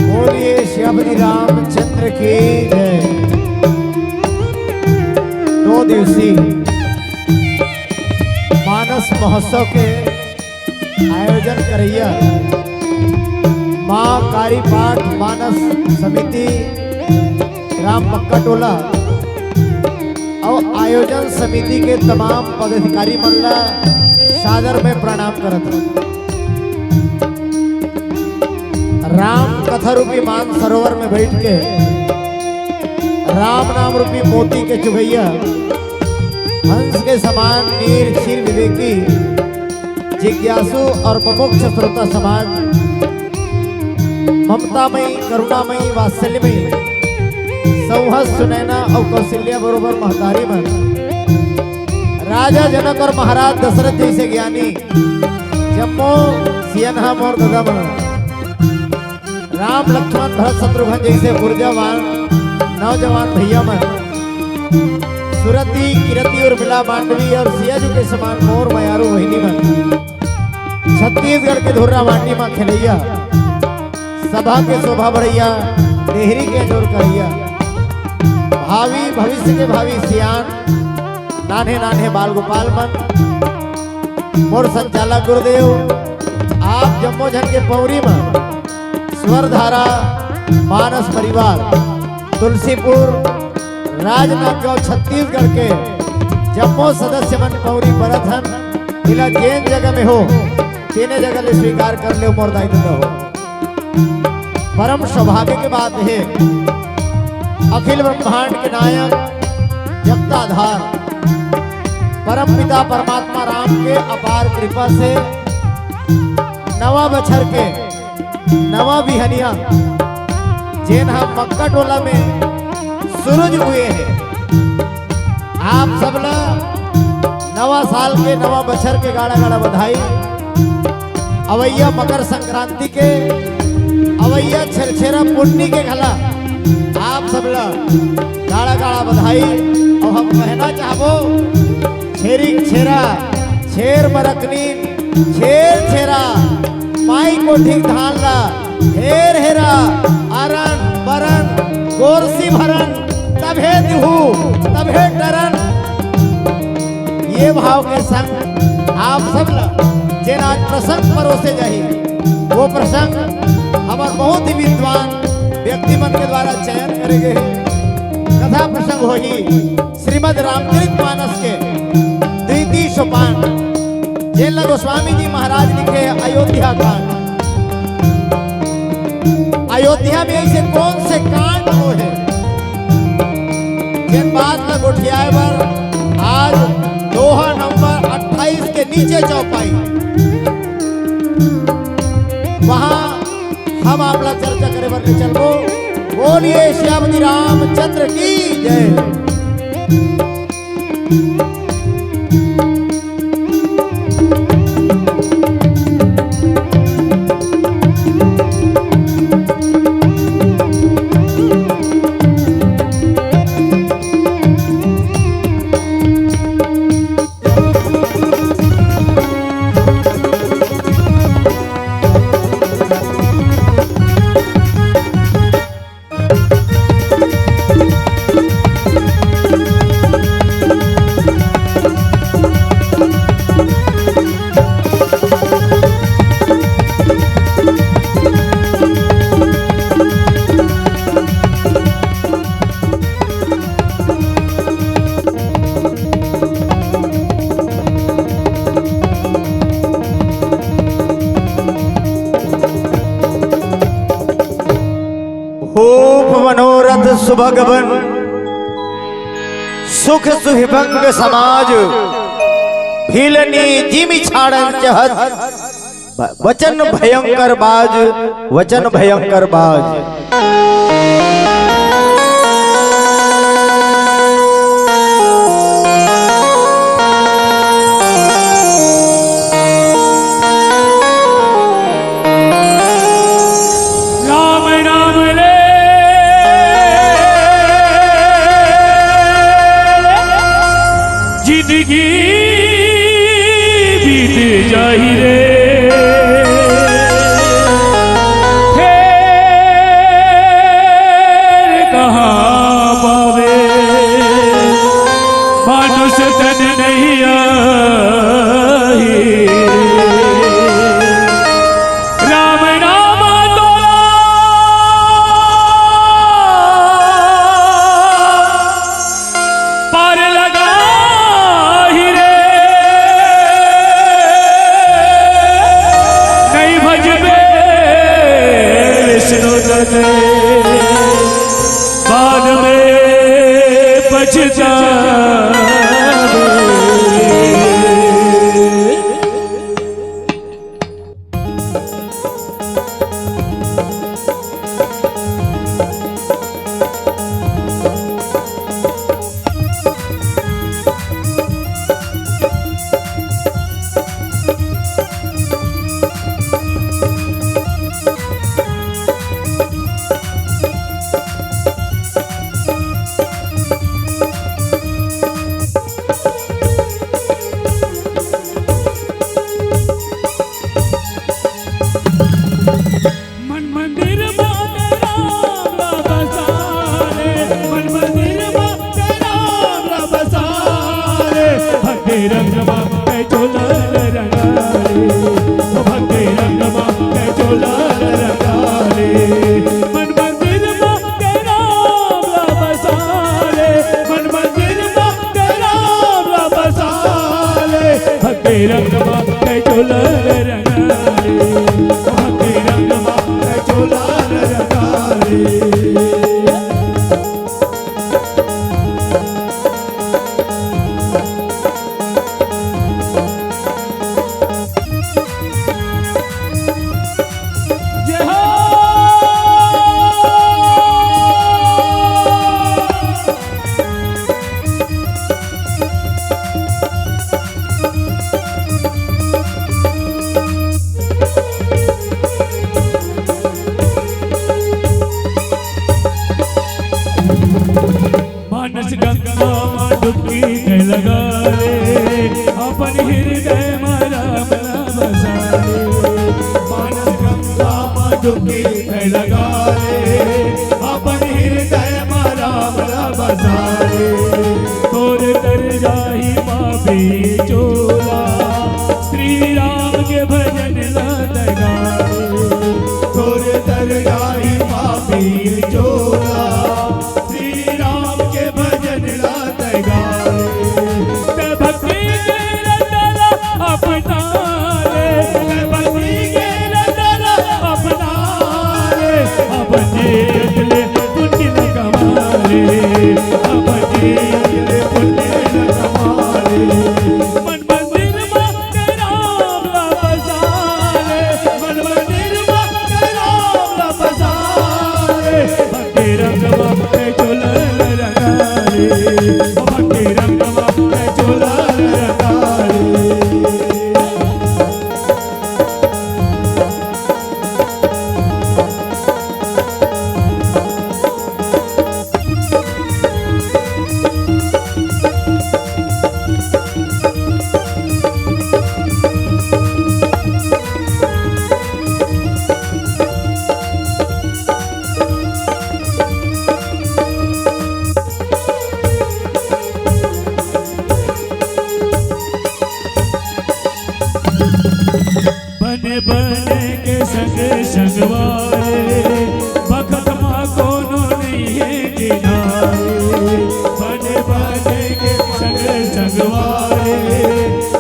बोलिए श्री रामचंद्र की जय। 2 दिवसीय मानस महोत्सव के आयोजन करैया माँ कारी पाठ मानस समिति ग्राम मक्का टोला और आयोजन समिति के तमाम पदाधिकारी मंडल सादर में प्रणाम करत हूं। राम कथा रूपी मान सरोवर में बैठ के राम नाम रूपी मोती के चुभैया हंस के समान नीर क्षीर विवेकी जिज्ञासु और मुमुक्ष श्रोता समाज ममतामयी करुणामयी वात्सल्यमयी सौहस सुनैना और कौशल्या बरोबर महतारी मन राजा जनक और महाराज दशरथ जैसे ज्ञानी जम्मो सियनहा मोर दादा मन राम लक्ष्मण भरत शत्रुघ्न जैसे ऊर्जावान नौजवान भैया मन सुरती किरती और मिला मांडवी और सियाजू के समान मोर मयारू वहिनी मन छत्तीसगढ़ के धुर्रा मांडी मां खेलैया सभा के शोभा बढ़ैया देहरी के जोर करैया भावी भविष्य के भावी सियान नान्हे नान्हे बाल गोपाल मन मोर संचालक गुरुदेव आप जम्मो जन के पौरी में स्वरधारा मानस परिवार तुलसीपुर राजनांदगांव छत्तीसगढ़ के जम्मो सदस्य मन पौरी बरथन जिला जैन जगह में हो तीन जगह ले स्वीकार कर ले मोर दायित्व हो। परम सौभाग्य की बात है अखिल ब्रह्मांड के नायक जगताधार परम पिता परमात्मा राम के अपार कृपा से नवा बछर के नवा बिहनिया जेन हम मक्का टोला में सूरज हुए हैं आप सब ला नवा साल के नवा बछर के गाड़ा गाड़ा बधाई अवैया मकर संक्रांति के अवैया छेरछेरा पुन्नी के घला आप सब ला गाड़ा गाड़ा बधाई। और हम कहना चाहबो छेरी छेरा छेर मरकनी छेर छेरा माई को ठीक धान ला हेर हेरा अरन बरन गोरसी भरन तभे दिहू तभे डरन। ये भाव के संग आप सब ला जेन आज प्रसंग परोसे जाही वो प्रसंग हमार बहुत ही विद्वान व्यक्ति मन के द्वारा चयन करे गए कथा प्रसंग होगी श्रीमद रामचरितमानस के द्वितीय सोपान जेला गोस्वामी जी महाराज लिखे अयोध्या कांड। अयोध्या में ऐसे कौन से कांड हो है जिन बात में गोठियाए पर आज दोहा नंबर 28 के नीचे चौपाई वहां हम आपला चर्चा करे बर चलो। बोलिए श्री रामचंद्र की जय। मनोरथ सुभगवन सुख सुभंग समाज भीलनी जिमि छाड़न चहत वचन भयंकर बाज वचन भयंकर बाज। जिंदगी बीत जाही रे कहाँ पावे मानुष तन नहीं आई राम नाम तोला पार लगा ही रे नहीं भजबे विष्णु तने बाद में पछता मानस गंगा डुबकी लगा रे अपन हृदय मारा बसा रे मानस गंगा डुबकी लगा रे अपन हृदय मारा बसा रे तोर कर जाही पापी चोला श्री राम के भजन लगा तोर कर जाही पापी चोला बने के संग संगवारे बखत माँ कोनो नहीं है किनारे बने के संग संगवारे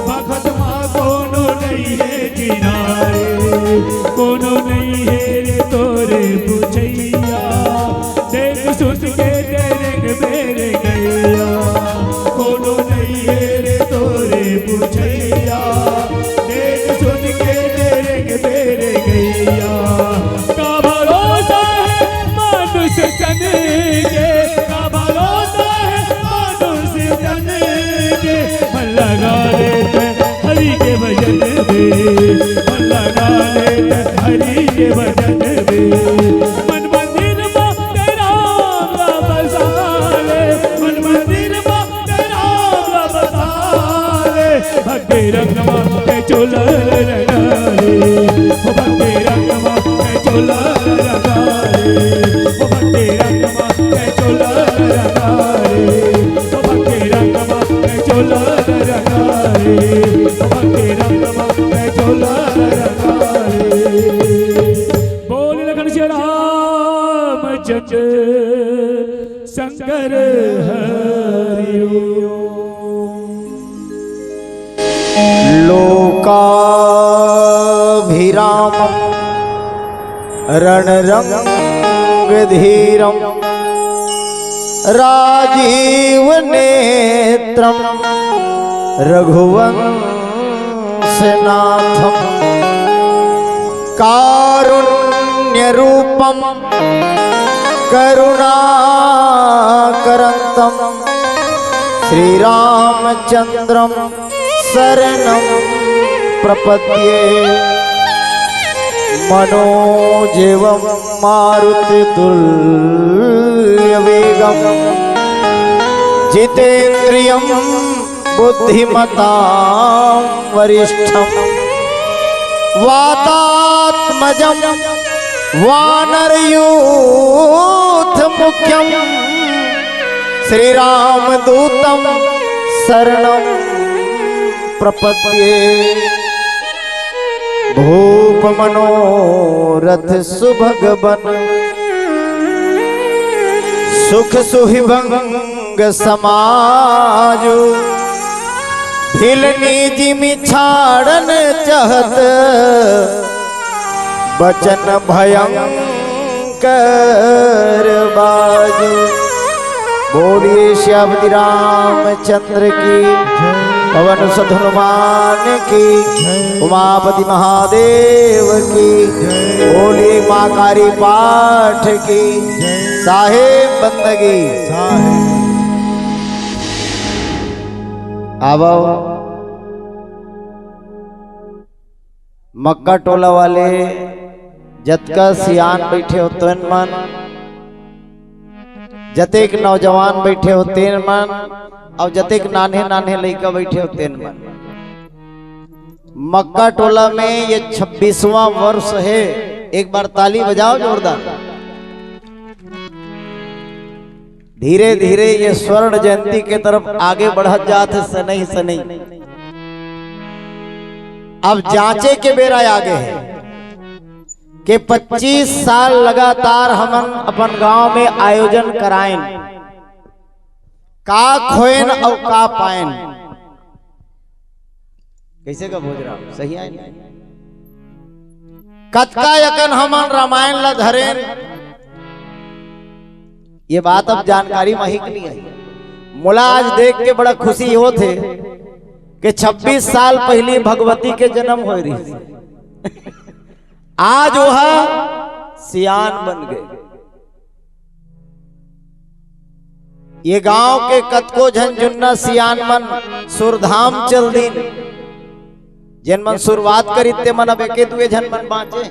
बखत माँ कोनो नहीं है किनारे कोनो नहीं है रे तोरे पूछैया देख सुन के तेरे मेरे गैया कोनो नहीं है रे तोरे पूछैया देख सुन के तेरे गैया का भरोसा है मानुष तन के का भरोसा है मानुष तन के मन लगा लेते हरि के भजन में मन लगा लेते हरि के भजन में मन मंदिर में तेरा बसा ले मन मंदिर में तेरा बसा ले भक्ति रंग चोला लगा रे ओ भक्ति रंगमा के चोला लगा रे ओ भक्ति रंगमा के चोला लगा रे ओ भक्ति रंगमा के चोला लगा रे ओ भक्ति रंगमा के चोला लगा रे। बोल लखन श्री रामचंद्र शंकर हरि लोकाभिरामं रणरंगधीरं राजीवनेत्रं रघुवंशनाथं कारुण्यरूपं करुणाकरन्तं श्रीरामचन्द्रं शरणं प्रपद्ये। मनोजेवं मारुतितुल्यवेगं जितेन्द्रियं बुद्धिमतां वरिष्ठं वातात्मजं वानरयूथमुख्यं श्रीरामदूतं शरणं प्रपद्ये। भूप मनोरथ सुभगवन सुख सुहिभंग समाजु भिलनी जिमि छाड़न चहत बचन भयंकर बाजू। बोलिए श्यामति रामचंद्र की पवन सुत हनुमान की उमापति महादेव की। बोलिए माँ कारी पाठ की साहेब बंदगी आवो। मक्का टोला वाले जतका सियान बैठे हो तन मन, जतेक नौजवान बैठे हो तेन मन, और जतेक नान्हे नान्हे लड़का बैठे हो तेन मन। मक्का टोला में ये 26वां वर्ष है। एक बार ताली बजाओ जोरदार। धीरे धीरे ये स्वर्ण जयंती के तरफ आगे बढ़त जाते सनई सनई। अब जांचे के बेरा आगे है कि 25 साल लगातार हम अपन गांव में आयोजन कराएं, का खोएन और का पाएन। कैसे का बोझ रहा सही है नहीं? कतका यकन हमन रामायण ला धरेन। ये बात अब जानकारी महिक नहीं है। मुला आज देख के बड़ा खुशी हो थे कि 26 साल पहले भगवती के जन्म हो रही। आज वह सियान बन गए। ये गांव के कतको झंझुन्ना सियान मन सुरधाम चल दिन जिन मन शुरुआत करी ते मन अब एके दुए झन मन बाँचे।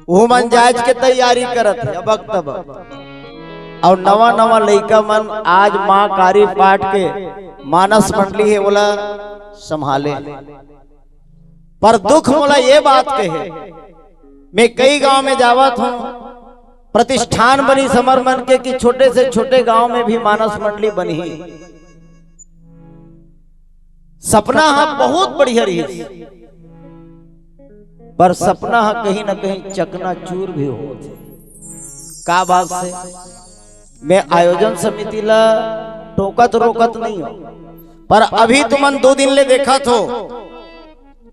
वो मन जायज के तैयारी करत है अब तब। और नवा नवा लड़का मन आज माँ कारी पाठ के मानस मंडली है बोला संभाले। पर दुख मोला ये बात कहे, मैं कई गांव में जावत हूँ, प्रतिष्ठान बनी समर मन के कि छोटे से छोटे गांव में भी मानस मंडली बनी। सपना हा बहुत बढ़िया रही, पर सपना हा कहीं ना कहीं चकना चूर भी होते। का बात से मैं आयोजन समिति ला टोकत रोकत नहीं हो, पर अभी तुमन 2 दिन ले देखा तो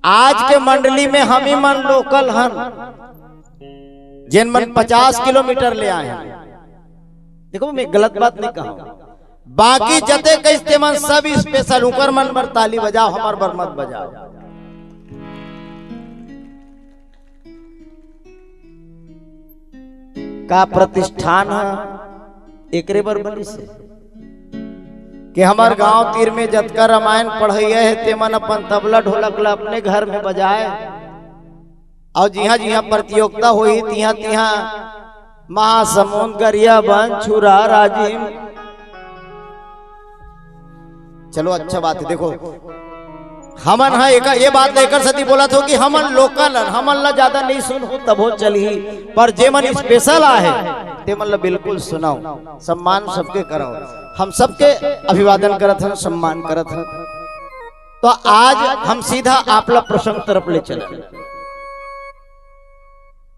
आज के मंडली में हम ही मन लोकल हन जिन मन 50 किलोमीटर ले आए हैं। देखो मैं गलत बात नहीं कहूं, बाकी जते कैसे मन सब स्पेशल उकर मन बर ताली बजाओ, हमार बर मत बजाओ। का प्रतिष्ठान है एकरे बर बनी से कि हमार गांव तीर में जतका रामायण पढ़ैया है ते मन अपन तबला ढोलक ला अपने घर में बजाए, और जिहाँ जिहाँ प्रतियोगिता हुई तिहाँ तिहाँ महासमुंद गरिया बन छुरा राजीव। चलो अच्छा बात है। देखो हमन है एक ये बात लेकर सती बोला था कि हमन लोकल हमन ला ज्यादा नहीं सुन हो तब हो चली, पर जे मन स्पेशल आहे ते मन ला बिल्कुल सुनाओ, सम्मान सबके कराओ। हम सबके अभिवादन करत हन, सम्मान करत हन। तो आज हम सीधा आपला प्रसंग तरफ ले चले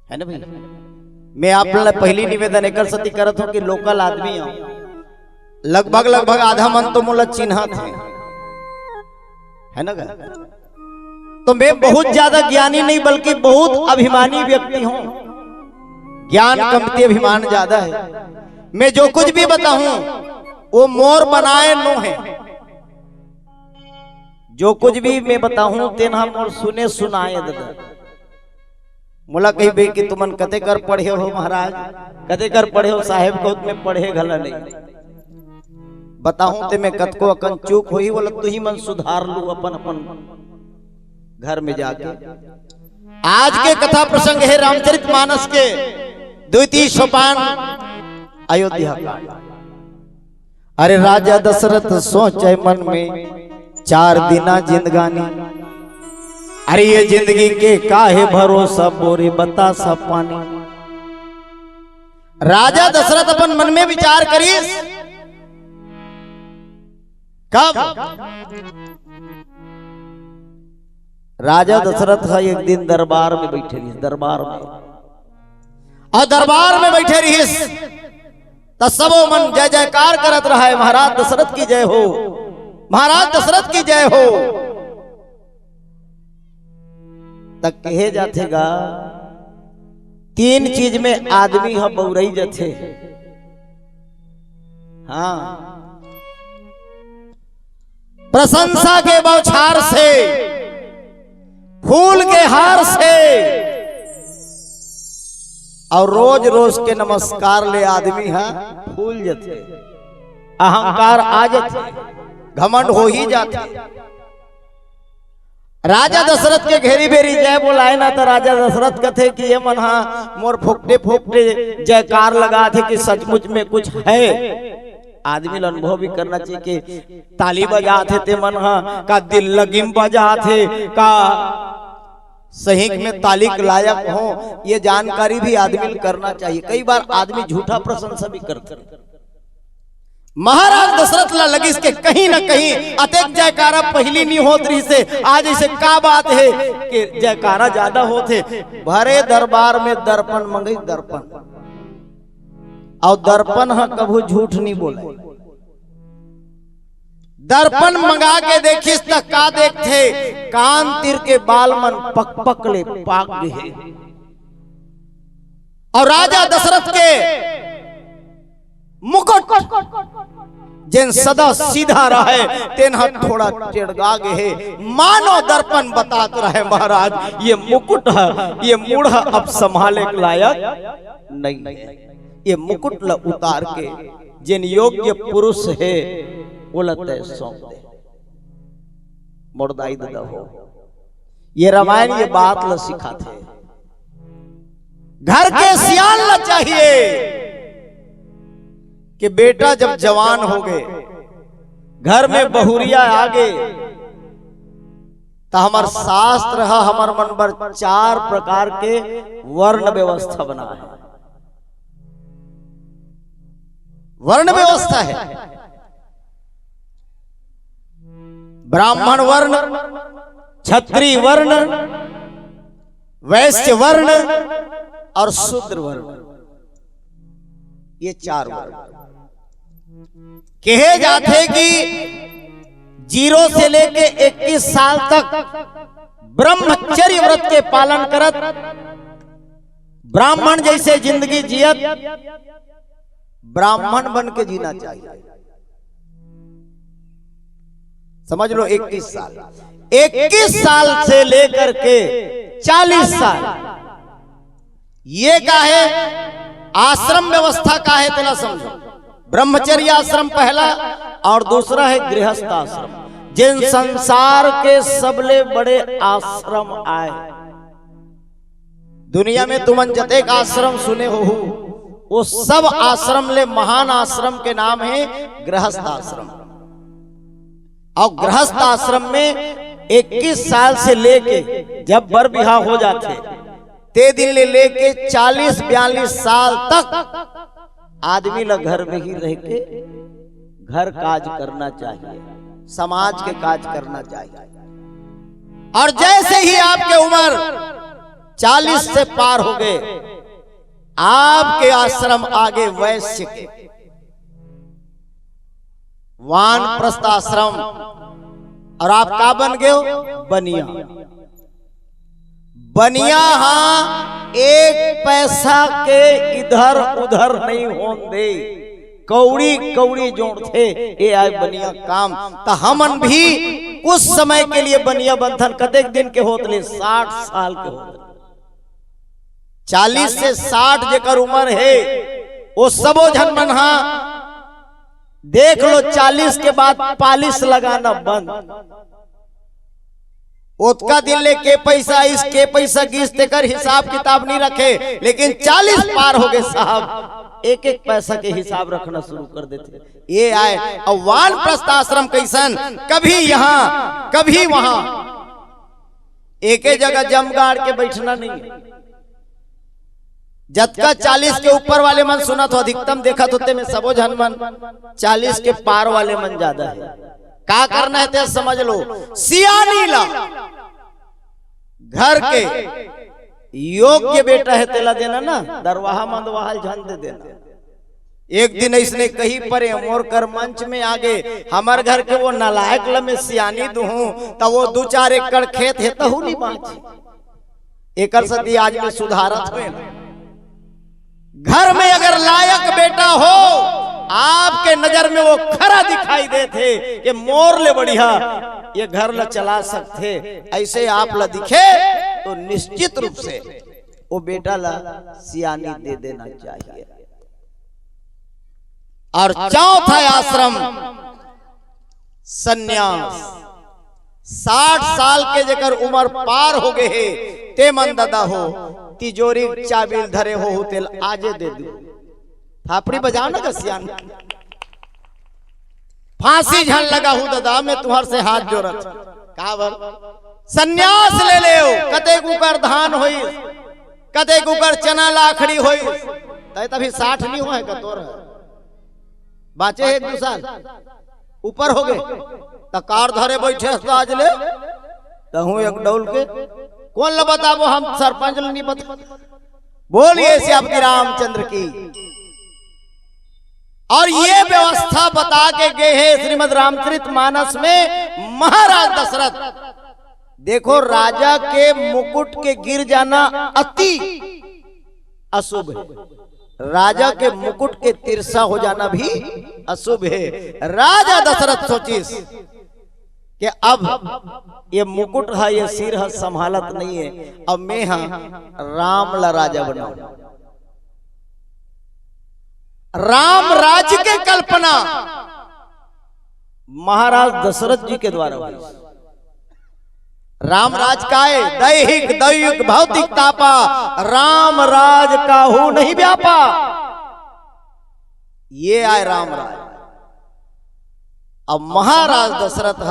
है ना भाई। मैं आपला पहली निवेदन एकर सती करत हूं कि लोकल आदमी हो, लगभग आधा मन तो मोला चिन्हत है ना। तो मैं बहुत ज्यादा ज्ञानी नहीं बल्कि बहुत अभिमानी व्यक्ति हूं। ज्ञान कमती अभिमान ज्यादा है। मैं जो कुछ भी बताऊं वो मोर बनाए नो है। जो कुछ भी मैं बताऊं तेन हम और सुने सुनाए दादा। मोला कही बे कि तुमन कते कर पढ़े हो महाराज, कते कर पढ़े हो साहेब को में पढ़े घला नहीं बताऊं ते मैं कत को अकन चूक होई बोला तू ही मन सुधार लू अपन अपन घर में जाके। आज के कथा प्रसंग है रामचरितमानस के द्वितीय सोपान अयोध्या कांड। अरे राजा दशरथ सोचे मन में 4 दिना जिंदगानी। अरे ये जिंदगी के काहे भरोसा बोरे बता सा पानी। राजा दशरथ अपन मन में विचार करीस कब राजा दशरथ है एक दिन दरबार में बैठे रही, दरबार में और दरबार में बैठे रही तो सबो मन जय जयकार करत रहा है, महाराज दशरथ की जय हो, महाराज दशरथ की जय हो। तक कहे जातेगा 3 चीज में आदमी हम बौरई जाते। हाँ, प्रशंसा के बौछार से, फूल के हार से और रोज रोज के नमस्कार ले आदमी है फूल जाते, अहंकार आ जाते, घमंड हो ही जाते। राजा दशरथ के घेरी बेरी जय बोलाए ना तो राजा दशरथ कथे कि ये मन मोर फोकटे फोकटे जयकार लगा थे कि सचमुच में कुछ है। आदमी अनुभव भी करना चाहिए कि ताली बजाते थे मन का दिल लगिम बजाते का सही में ताली के लायक हो, ये जानकारी भी आदमी करना चाहिए। कई बार आदमी झूठा प्रशंसा भी करते। महाराज दशरथ ला लगी इसके कहीं ना कहीं अतेक जयकारा पहली नहीं होत रही से आज इसे का बात है कि जयकारा ज्यादा होते। भरे दरबार में दर्पण मंगई, दर्पण और दर्पण है कभू झूठ नहीं बोले। दर्पण मंगा के देखिस तक का देखते कान तीर के बाल मन पक पक ले पाक गए। और राजा दशरथ के मुकुट जिन सदा सीधा रहे तेन थोड़ा टेढ़गा गए, मानो दर्पण बतात रहे महाराज ये मुकुट है, ये मूढ़ अब संभाले के लायक नहीं है। ये मुकुट ला उतार के जिन योग्य पुरुष है वो लते सौंप दे, मुर्दाई ददा हो। ये रामायण ये बात ला सिखाते। घर के सियान ला चाहिए कि बेटा जब जवान हो गए, घर में बहुरिया आ गए तो हमार शास्त्र है हमार मन पर 4 प्रकार के वर्ण व्यवस्था बना है। वर्ण व्यवस्था है, ब्राह्मण वर्ण, क्षत्रिय वर्ण, वैश्य वर्ण और शूद्र वर्ण। ये 4 वर्ण कहे जाते कि 0 से लेके 21 साल तक ब्रह्मचर्य व्रत के पालन करत ब्राह्मण जैसे जिंदगी जियत ब्राह्मण बन के जीना चाहिए। समझ लो 21 साल से लेकर के 40 साल ये का है आश्रम व्यवस्था का है तेना समझो। ब्रह्मचर्य आश्रम पहला और दूसरा है गृहस्थ आश्रम। जिन संसार के सबले बड़े आश्रम आए दुनिया में, तुमन जतेक आश्रम सुने हो वो सब आश्रम ले महान आश्रम के नाम है गृहस्थ आश्रम। और गृहस्थ आश्रम में 21 साल से लेके जब बर बिहार हो जाते ते दिन ले लेके 40-42 साल तक आदमी ला घर में ही रह के घर काज करना चाहिए, समाज के काज करना चाहिए। और जैसे ही आपके उम्र 40 से पार हो गए, आपके आश्रम आगे वैश्य के वानप्रस्थ आश्रम, और आप का बन गए हो? बनिया। बनिया हाँ, एक पैसा के इधर उधर नहीं होन दे, कौड़ी कौड़ी जोड़ थे ये आए बनिया काम। तो हमन भी कुछ समय के लिए बनिया बंधन कतेक दिन के होतले? 60 साल के होतले। 40 से 60 जेकर उम्र है वो सबो झन मन हा देख लो 40 के बाद पालिश लगाना बंद। ओतका दिन ले के पैसा इस के पैसा गिस्ते कर हिसाब किताब नहीं रखे, लेकिन 40 पार हो गए साहब, एक एक पैसा के हिसाब रखना शुरू कर देते। ये आए और वानप्रस्थ आश्रम कैसन, कभी यहाँ कभी वहां, एक ही जगह जमगाड़ के बैठना नहीं है। जतका 40 के ऊपर वाले मन सुना तो अधिकतम देखा तो में सबो जन मन 40 के पार वाले मन ज्यादा है। का करना है ते समझ लो, सियानी ला घर के योग्य बेटा है तेला देना ना, दरवाहा मंदवाहा झन दे देना। एक दिन इसने कहीं पर मोर कर मंच में आगे हमार घर के वो नालायक लमे सियानी दूहू तो वो 2-4 एकड़ खेत है तहु नहीं बाँचे। एक सदी आज में सुधारत हुए ना। घर में अगर लायक बेटा हो, आपके नजर में वो खरा दिखाई देते कि मोर ले बढ़िया ये घर ला चला सकते, ऐसे आप ला दिखे तो निश्चित रूप से वो बेटा ला सियानी दे देना चाहिए। और चौथा आश्रम सन्यास। 60 साल के जेकर उम्र पार हो गए है ते मन दादा हो तिजोरी चाबिल धरे हो तेल आजे दे दो, थापड़ी बजाओ ना सियान। फांसी झन लगा हूं दादा मैं तुम्हार से हाथ जोड़त काबर सन्यास ले ले, कते कुकर धान होई, कते कुकर चना लाखड़ी होई, तभी 60 नहीं हुआ है का तोर बाचे 1-2 साल ऊपर हो गए तो कार धरे बैठे आज ले तहू एक डौल के कौन ला बताबो, हम सरपंच नहीं बता। बोलिए श्री रामचंद्र की। और ये व्यवस्था बता के गए हैं श्रीमद् रामचरितमानस में महाराज दशरथ। देखो राजा के मुकुट के गिर जाना अति अशुभ है, राजा के मुकुट के तिरसा हो जाना भी अशुभ है। राजा दशरथ सोचिस कि अब ये मुकुट है, ये सिर है, संभालत नहीं है, अब मैं हाँ राम ला राजा बनाऊं। राम राज्य के कल्पना महाराज दशरथ जी के द्वारा हुई। राम राज का है दैहिक दैविक भौतिक तापा, राम राज काहू नहीं व्यापा। ये आए राम राज। अब महाराज दशरथ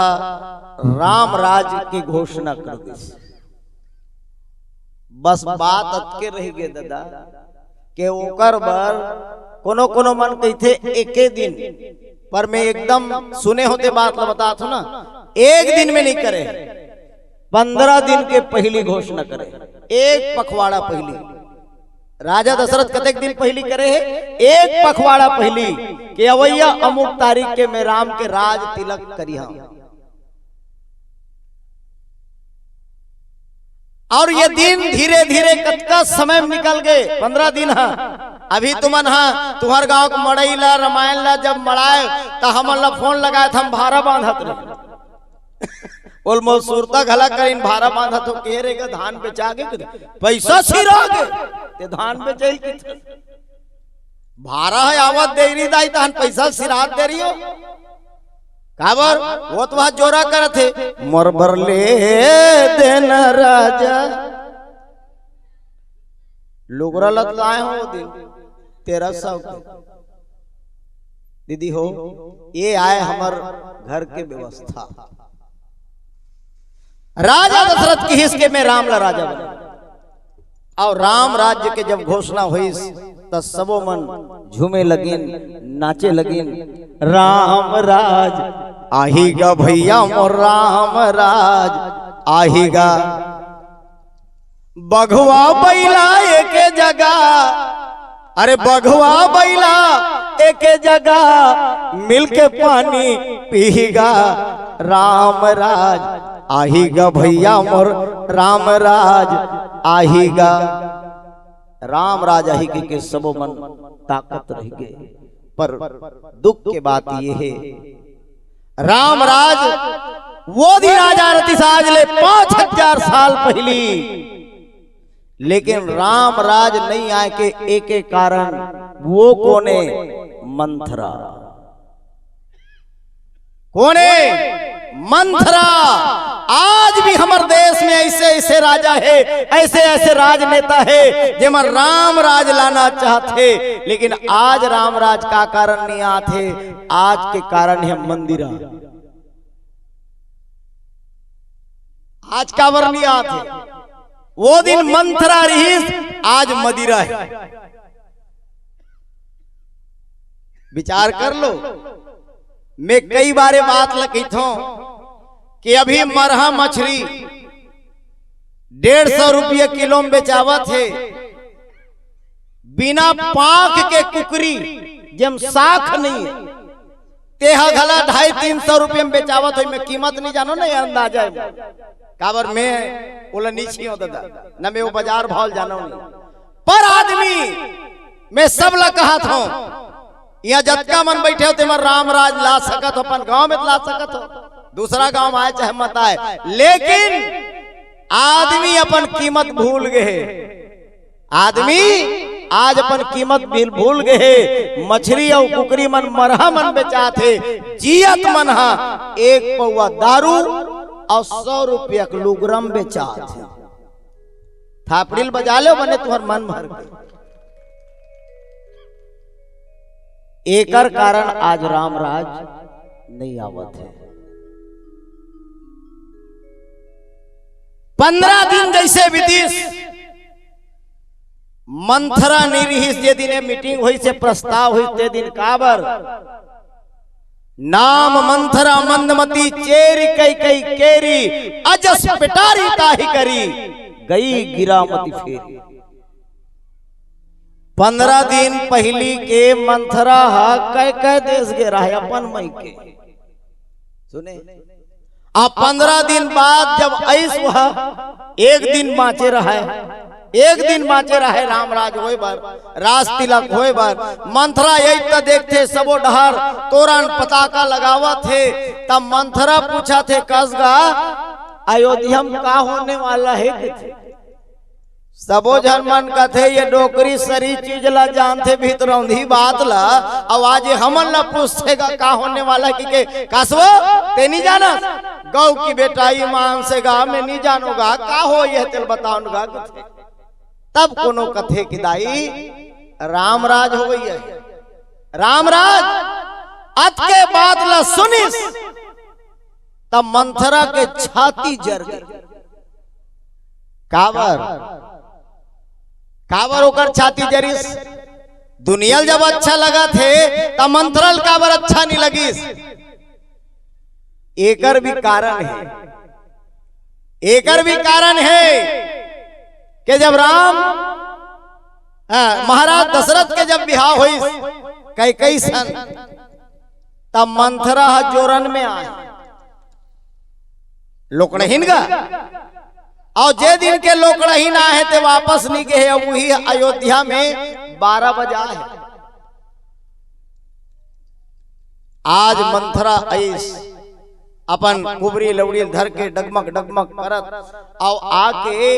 राम राज की घोषणा कर दी। बस बात अटके रह गए दादा के ओकर बर कोनो कोनो मन कहते एके दिन पर मैं एकदम सुने होते बात बता थो ना, एक दिन में नहीं करे, 15 दिन के पहली घोषणा करे, एक पखवाड़ा पहली। राजा दशरथ कतेक दिन पहली करे है? एक पखवाड़ा पहली कि अवैया अमुक तारीख के मैं राम के राज तिलक करिहा। और ये दिन धीरे धीरे कतका समय में निकल गए, 15 दिन है। अभी तुमन हाँ तुम्हार गांव को मड़ई ला रामायण ला जब मड़ाए तो हमन ला फोन लगाए थे, हम भारा बांधत रहे बोल मोल सुरता घला कर भारा बांधा तो कह रहेगा धान बेचा के पैसा सिरा के ते धान बेचल के भारा है आवत दे रही दाई तहन पैसा सिरात दे रही हो काबर वो तो वहां जोरा कर थे मोर भर ले देना राजा लुगरा लत लाए हो दिन 1300 दीदी हो। ये आए हमार घर के व्यवस्था राजा दशरथ की हिस्से में राम ला राजा बना और राम राज्य के जब घोषणा हुई तो सबो मन झूमे लगिन नाचे लगिन। राम राज आहीगा भैया मोर राम राज आहीगा। बघवा बैला एक जगह, अरे बघवा बैला एक जगह मिलके पानी पीगा। राम राज आहीगा भैया मोर राम राज आहीगा। राम राज आहीगे के सबो मन ताकत रह गए। पर दुख के बात ये है राम राज वो दी राजा रतिसाज ले 5000 साल पहली, लेकिन राम राज नहीं आए के एक एक कारण वो कोने मंथरा, कोने मंथरा। आज भी हमारे देश में ऐसे ऐसे राजा है, ऐसे ऐसे राजनेता है जिमन राम राज लाना चाहते, लेकिन आज राम राज का कारण नहीं आते। आज के कारण है मंदिरा, आज का वर नहीं आते। वो दिन मंथरा रहीस, आज मदिरा है। विचार कर लो। मैं कई बारे बात लगी थो कि अभी मरहा मछली 150 रुपये किलो में बेचावत है। बिना पाक के कुकरी जम साख नहीं है तेहा घला 250-300 रुपये में बेचावत हो। मैं कीमत नहीं जानो ना, अंदाजा है काबर में बोला नीचे होता था न, मैं वो बाजार भाव जानो नहीं। पर आदमी मैं सब ला कहा था यहाँ जतका मन बैठे हो तेमर राम राज ला सकत हो, अपन गांव में ला सकत हो, दूसरा गांव आए चाहे मत आए, लेकिन आदमी अपन कीमत भूल गए। आदमी आज अपन कीमत भूल गए। मछली और कुकरी मन मरहा मन बेचाथे, जियत मन हा 1 पौवा दारू और 100 रुपया किलोग्राम बेचाथे। थापड़िल बजा लो बने तुम्हार मन भर गए। एकर कारण आज राम राज नहीं आवत है। 15 दिन जैसे विदिश मंथरा निरहिस जे दिन मीटिंग हुई से प्रस्ताव हुई ते दिन काबर नाम मंथरा मंदमती चेरी कई कई केरी अजस पिटारी ताही करी गई गिरामती फेरी। 15 दिन पहली के मंथरा हा कई देश गे रहा है अपन मई के सुने। अब 15 दिन बाद जब ऐस हुआ 1 दिन बाँचे रहा है, 1 दिन बाँचे रहे राम राज होए बार, राज तिलक होए बार। मंथरा यही तो देखते सबो डहर तोरण पताका लगावा थे। तब मंथरा पूछा थे कसगा अयोध्या में का होने वाला है। सबो जन मन कथे ये डोकरी सरी चीज ला जानते भीतरौंधी बात ला, आवाज हमन ला पूछेगा का होने वाला की के कसवो ते नहीं जाना गौ की बेटाई मान से गा मैं नहीं जानूंगा का हो यह तेल बताऊंगा। तब कोनो कथे की दाई रामराज हो गई है। रामराज अत के बात ला सुनिस तब मंथरा के छाती जर गई। काबर होकर छाती जरिस। दुनिया जब अच्छा लगा थे तब मंथरल काबर अच्छा नहीं लगिस। एकर भी कारण है, एकर भी कारण है कि जब राम महाराज दशरथ के जब बिहार हुई कई सन तब मंथरा जोरन में आए लोकड़हीन का, और जे दिन के लोकड़हीन आए थे वापस नहीं गए। वही अयोध्या में 12 बजा है। आज मंथरा ऐस अपन कुबरी लवड़ी धर के डगमग डगमग करत और आके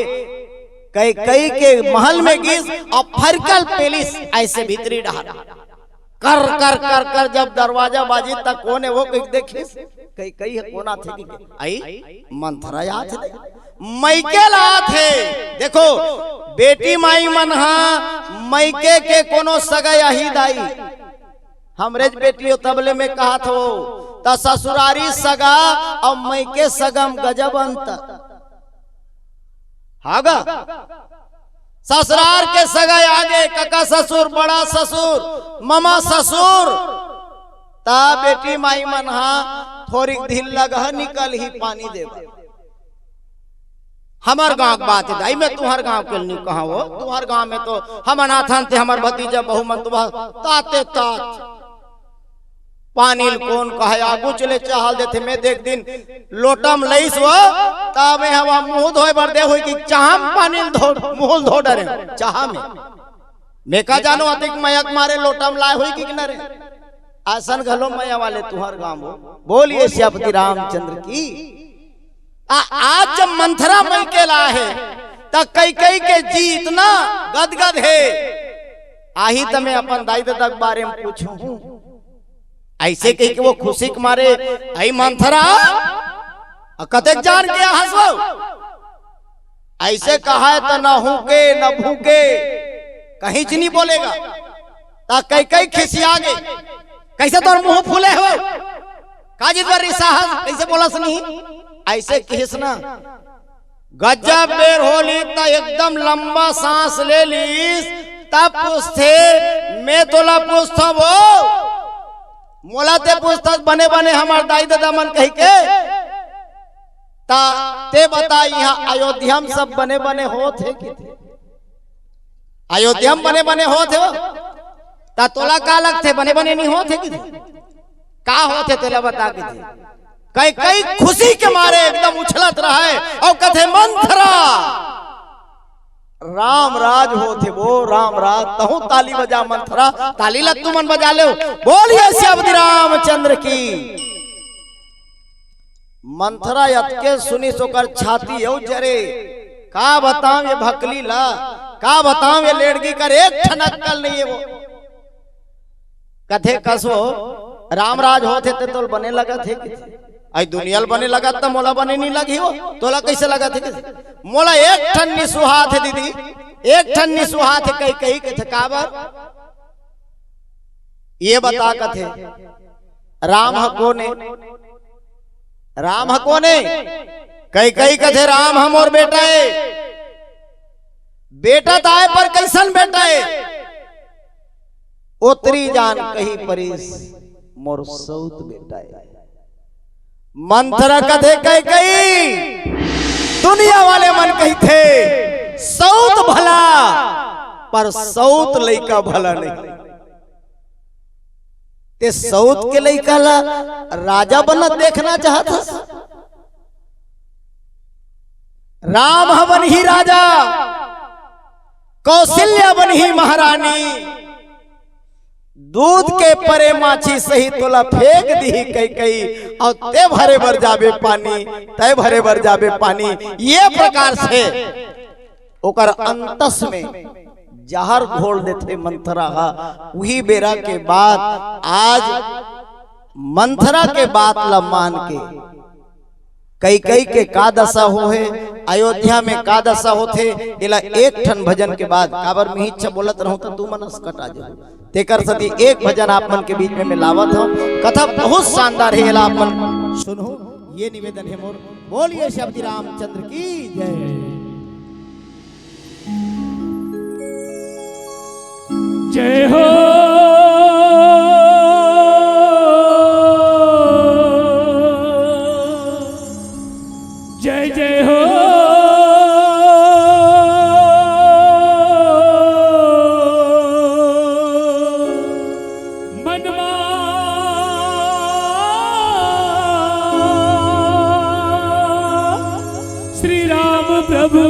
कई के महल में गिस और फरकल पेलिस ऐसे भीतरी डहा कर कर कर कर जब दरवाजा बाजी तक कोने वो देखी कई कोना थे कि आई मंथरा याद थे मैके ला थे। देखो बेटी माई मन हा मैके के कोनो सगा ही दाई हमरेज बेटियों तबले में कहा था त ससुरारी सगा और मैके सगम गजब अंतर। हागा ससुरार के सगाई आगे काका ससुर बड़ा ससुर मामा ससुर ता बेटी माई मन हा थोड़ी ढील लगा निकल ही पानी देगा। हमार गांव की बात है दाई में तुम्हार गांव के नहीं कहा वो तुम्हार गांव में तो हम अनाथन थे हमार भतीजा बहु मन ताते तात पानी कौन कहा आगू चले चाहल देते मैं देख दिन लोटम लईस वो तब हवा मुंह धोए बर दे हुई कि चाहम पानी धो मुंह धो डरे चाह में का जानो अधिक मयक मारे लोटम लाए हुई कि न रे आसन घलो मया वाले तुहर गांव बोलिए श्यापति रामचंद्र की। आज जब मंथरा मई के ला है तब कई कई के जी इतना गदगद है आही तमें अपन दाई दादा के बारे में पूछूं ऐसे कही कि वो खुशी के मारे आई मंथरा कतक जान के हंसो ऐसे कहा है तो न हूके न भूके कहीं नहीं बोलेगा ता कई कई खिसिया गए कैसे तोर मुंह फूले हो काजिद वरी साहब कैसे बोलस नहीं ऐसे किसना गजब बेर होली ता एकदम लंबा सांस ले लीस तब पूछते मैं तोला पूछता वो मोला ते पूछता बने बने हमार दाई दादा मन कही के ता ते बता यहाँ अयोध्या में सब बने बने हो थे कि थे अयोध्या में बने बने हो थे ता तोला का लग थे बने बने नहीं हो थे कि थे का हो थे तेला बता के थे कई कई खुशी के मारे एकदम उछलत रहा है और कथे मंथरा राम राज हो थे वो राम राज तहु ताली बजा मंथरा ताली लग तू मन बजा ले बोलिए श्यापति रामचंद्र की। मंथरा यत्के सुनी सोकर छाती हो जरे का बताऊं ये भकली ला का बताऊं ये लेड़गी कर एक ठनक्कल नहीं है वो कथे कसो राम राज होते ते तोल बने लगा थे आई दुनिया बने लगा तो मोला बने नहीं लगी हो तोला कैसे लगा थे मोला एक ठन्नी सुहा थे दीदी एक ठन्नी सुहा थे कई कही के थे काबर ये बता कथे राम हकोने राम हकोने कई कही कथे राम हम और बेटा है बेटा ताए पर कैसन बेटा है उतरी जान कही परिस मोर सौत बेटा है। मंथरा कथे कही कही दुनिया वाले मन कही थे सौत भला पर सौत लइका भला नहीं ते सौत के लइका ला राजा बना देखना चाहता राम हवन ही राजा कौशल्या बन ही महारानी दूध के परे माछी सही तोला फेंक दी कई कई और ते भरे भर जाबे पानी तय भरे भर जाबे पानी ये प्रकार से ओकर अंतस में जहर घोल देते मंथरा वही बेरा के बाद आज मंथरा के बात ला मान के कई कई के का दशा हो है अयोध्या में का दशा होते इला एक ठन भजन के बाद काबर में इच्छा बोलत रहूं तो तू मनस कटा जा तेकर सती एक भजन आप मन के बीच में मिलावत हो कथा बहुत शानदार है इला आप मन सुनो ये निवेदन है मोर बोलिए श्यापति रामचंद्र की जय। जय हो जय जय हो मनवा श्री राम प्रभु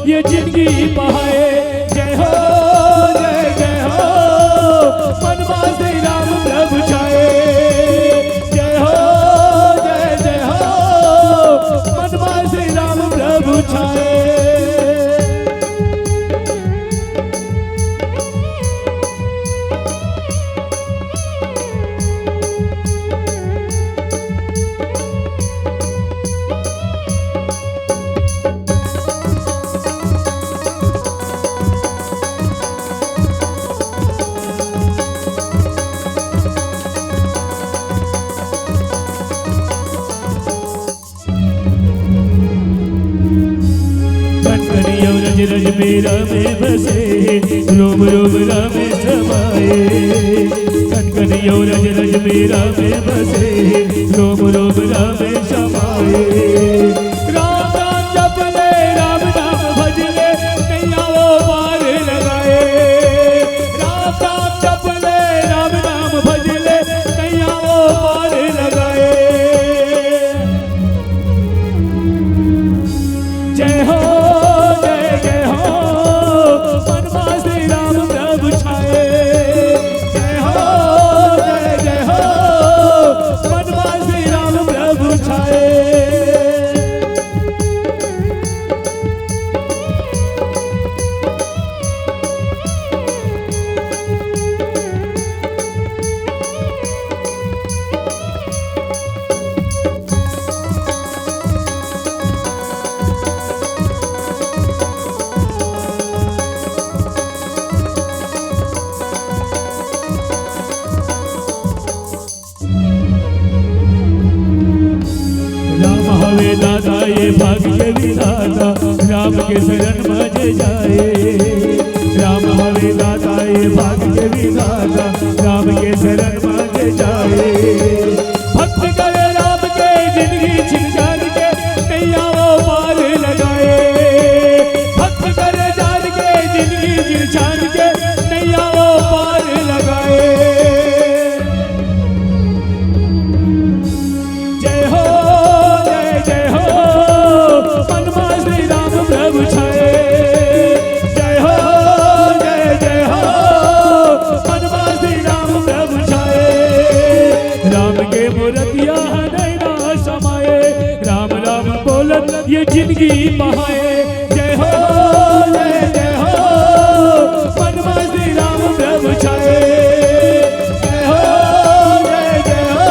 ये जिंदगी बहाए जय हो मनवा श्री राम प्रभु छाए रज मेरा में बसे, रोम रोम राम में समाए। कन कन यो रज रज मेरा में बसे, रोम रोम राम में समाए। राम नाम जप ले, राम नाम भज ले, नैया वो पार लगाए। राम नाम जप ले, राम नाम भज ले, नैया वो पार लगाए। जय हो जय जय हो, मनमा श्री राम प्रभु छाए। जय हो जय जय हो, मनमा श्री राम प्रभु छाए। राम हवे दादा ये भाग्य विधाता, राम के शरण मज जाए। राम हवे दादा ये भाग्य विधाता, राम के शरण मज जाए। भक्त करे राम के जिंदगी छिन जान के, नैया वो पार लगाए। भक्त करे जान के जिंदगी छिन जान के, नैया वो पार लगाए। जय हो जय जय हो, मनमा श्री राम प्रभु छाए। जय हो जय जय हो, मनमा श्री राम प्रभु छाए। राम के मूर्तिया नैना समाए, राम राम बोलत ये जिंदगी बहाए। जय हो जय जय हो, मनमा श्री राम प्रभु छाए। जय हो जय जय हो,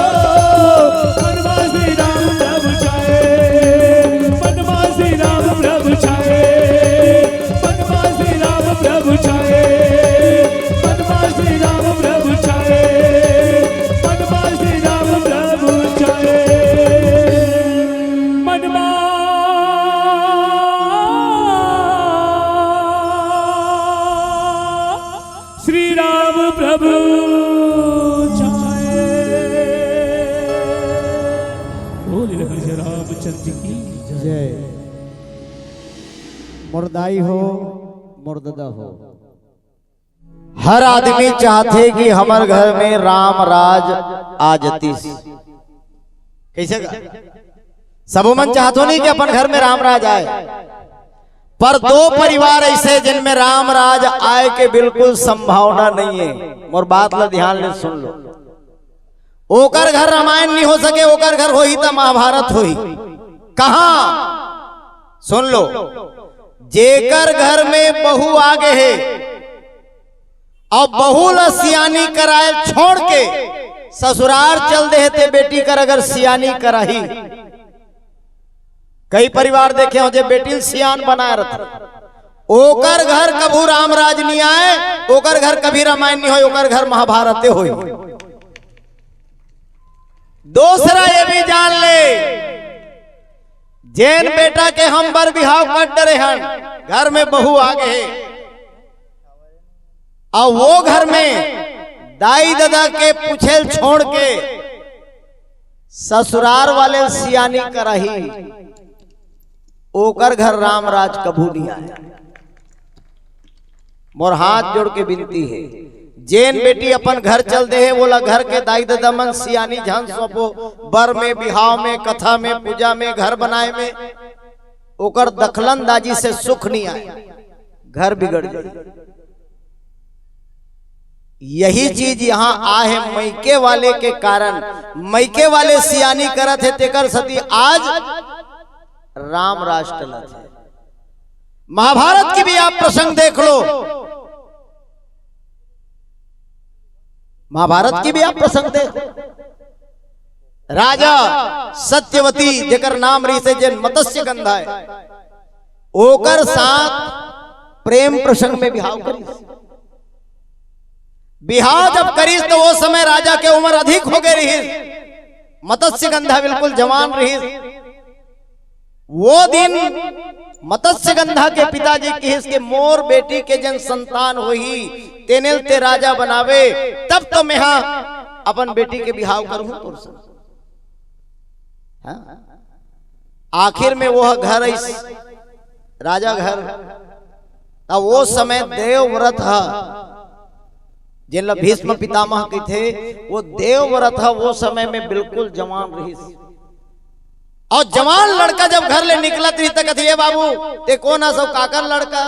मनमा श्री राम प्रभु छाए। मनमा श्री राम प्रभु छाए, मनमा श्री राम प्रभु छाए। मनमा श्री राम प्रभु छाए, मनमा श्री राम प्रभु छाए। मनमा श्री राम प्रभु छाए। बोल रहे श्री रामचंद्र की जय। जय। मुर्दाई हो मुर्ददा हो, हर आदमी चाहते कि हमारे घर में राम राज आ जती। कैसे सब मन चाहतो नहीं कि अपन घर में राम राज आए, पर दो परिवार ऐसे जिनमें राम राज आए के बिल्कुल संभावना नहीं है। मोर बात ला ध्यान ले सुन लो। ओकर घर रामायण नहीं हो सके, ओकर घर हो ही तो महाभारत हो ही। कहा सुन लो, जेकर घर में बहू आगे है और बहू ला सियानी कराए छोड़ के ससुराल चल दे ते बेटी कर अगर सियानी कराही। कई परिवार देखे हो जे बेटी सियान बनाए रहते, ओकर घर कभू राम राज नहीं आए, ओकर घर कभी रामायण नहीं हो, ओकर घर महाभारत हो। दूसरा ये भी जान ले, जैन बेटा के हम बर बिहाव कर डरे हन, घर में बहू आ गए और वो घर में दाई दादा के पूछेल छोड़ के ससुराल वाले सियानी कराही, ओकर घर राम राज कभू नहीं आया। मोर हाथ जोड़ के विनती है, जैन बेटी अपन घर चल दे है, बोला घर के दाई दादा मन सियानी झान सौंपो, बर में बिहाव में कथा में पूजा में घर बनाए में, ओकर दखलंदाजी से सुख नहीं आया, घर बिगड़ गई। यही चीज यहाँ आहे मैके वाले के कारण, मैके वाले सियानी करत है तेकर सती आज राम राज टलत है। महाभारत की भी आप प्रसंग देख लो, महाभारत की भी आप प्रसंग देख। राजा सत्यवती जेकर नाम रही से जन मत्स्य गंधा है, ओकर साथ प्रेम प्रसंग में बिहाव करी। बिहाव जब करीस तो वो समय राजा के उम्र अधिक हो गई रही, मत्स्य गंधा बिल्कुल जवान रही। वो दिन मत्स्यगंधा के पिताजी किहिस के मोर बेटी के जन संतान होही तेनेल ते राजा बनावे, तब तो मैं अपन बेटी के बिहाव करूं तोर से। आखिर में वह घर इस राजा घर अब वो समय देवव्रत है, जिन भीष्म पितामह के थे वो देवव्रत है। वो समय में बिल्कुल जवान रही, और जवान लड़का जब घर ले निकलत रही तक कथिए बाबू ते कोना सब काकर लड़का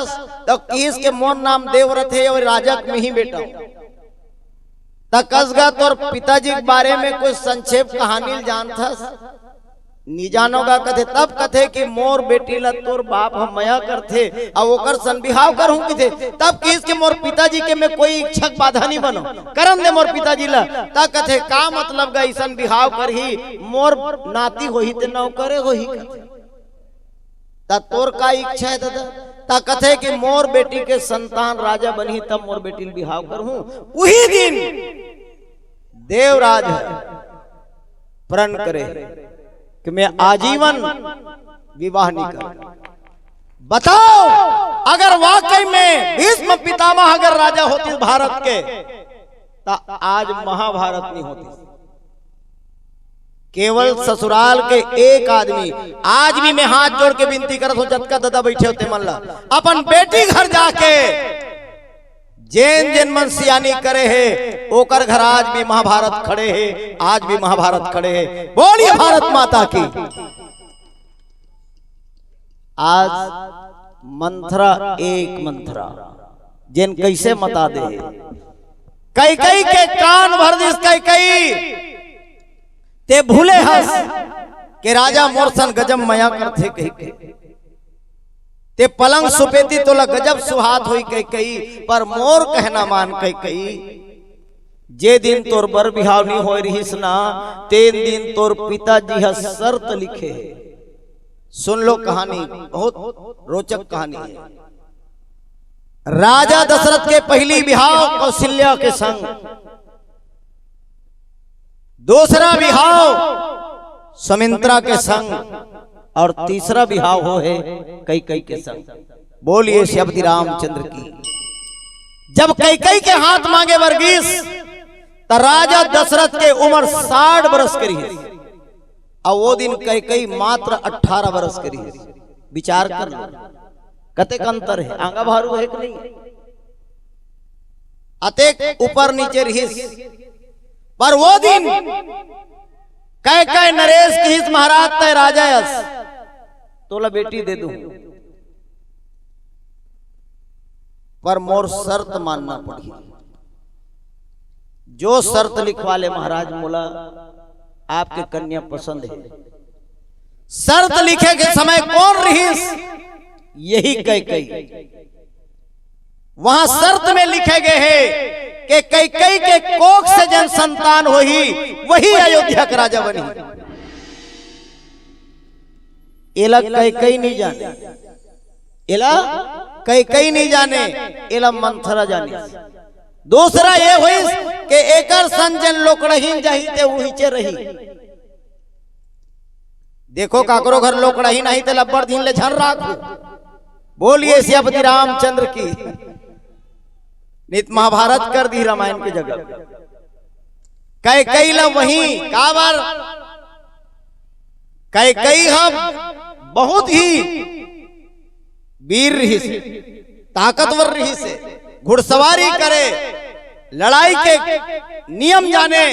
तो किस के मोन नाम देवव्रत है और राजा में ही बेटा तकसगा तोर पिताजी के बारे में कुछ संक्षेप कहानी जानता नी जानोगा कथे, तब कथे कि मोर बेटी ला तोर बाप हम मया करथे और ओकर सन बिहाव करहूं कि थे, तब किस के मोर पिताजी के में कोई इच्छक बाधा नहीं बनो करम दे मोर पिताजी ला। तब कथे का मतलब गा ईसन बिहाव करही मोर नाती होही ते नौकरे होही कथे, तब तोर का इच्छा है दादा? ता कथे कि मोर बेटी के संतान राजा बनी तब मोर बेटी बिहाव करहूं। वही दिन देवराज प्रण करे कि मैं आजीवन विवाह नहीं कर। बताओ अगर वाकई में भीष्म पितामह अगर राजा होती भारत के तो आज महाभारत नहीं होती। केवल ससुराल के एक आदमी, आज भी मैं हाथ जोड़ के विनती करत हो जतका दादा बैठे होते मन ला अपन बेटी घर जाके जैन जैन मन सियानी करे है ओकर घर आज भी महाभारत खड़े है, आज भी महाभारत खड़े है। बोलिए भारत माता की। आज मंथरा एक मंथरा जिन कैसे मता दे कई कई के कान भर दिस कई कई ते भूले हस के राजा मोरसन गजब मया करथे कही ते पलंग सुपेती तोला गजब सुहात हुई कई कई पर मोर कहना मान कई कई जे दिन तोर बर बिहाव नहीं हो रहीस ना तेन दिन तोर पिताजी हा शर्त लिखे। सुन लो कहानी, बहुत रोचक कहानी है। राजा दशरथ के पहली बिहाव कौशल्या के संग, दूसरा बिहाव सुमित्रा के संग और तीसरा बिहाव हो है कैकेयी के संग। बोलिए श्री रामचंद्र की। जब कैकेयी के हाथ मांगे वर्गीस तो राजा दशरथ के उम्र 60 बरस करी है और वो दिन कैकेयी मात्र 18 बरस करी है। विचार कर लो कतेक अंतर है, आंगा भारू है कि नहीं, अतेक ऊपर नीचे रहीस। पर वो दिन कैकेयी नरेश की महाराज तय राजा यस तोला बेटी दे दूं, पर मोर शर्त मानना पड़ी। जो शर्त लिखवा ले महाराज मोला आपके कन्या पसंद है। शर्त लिखे के समय कौन रहीस? यही कैकेयी। वहां शर्त में लिखे गए हैं कि कैकेयी के कोख से जन संतान होही वही अयोध्या का राजा बनी। एला कैकेयी नहीं जाने, एला कैकेयी नहीं जाने, एला मंथरा जाने। दूसरा ये हुई कि एकर संजन लोकड़हीन जाही ते उहीचे रही। देखो काकरो घर लोकड़ही नहीं ते लब्बड़ दिन ले झर राखो। बोलिए श्री रामचंद्र की। नित महाभारत कर दी रामायण की जगह। कैकेयी ला वही काबर कैकेयी हम बहुत ही वीर रही से, ताकतवर रही से, घुड़सवारी करे, लड़ाई के नियम जाने,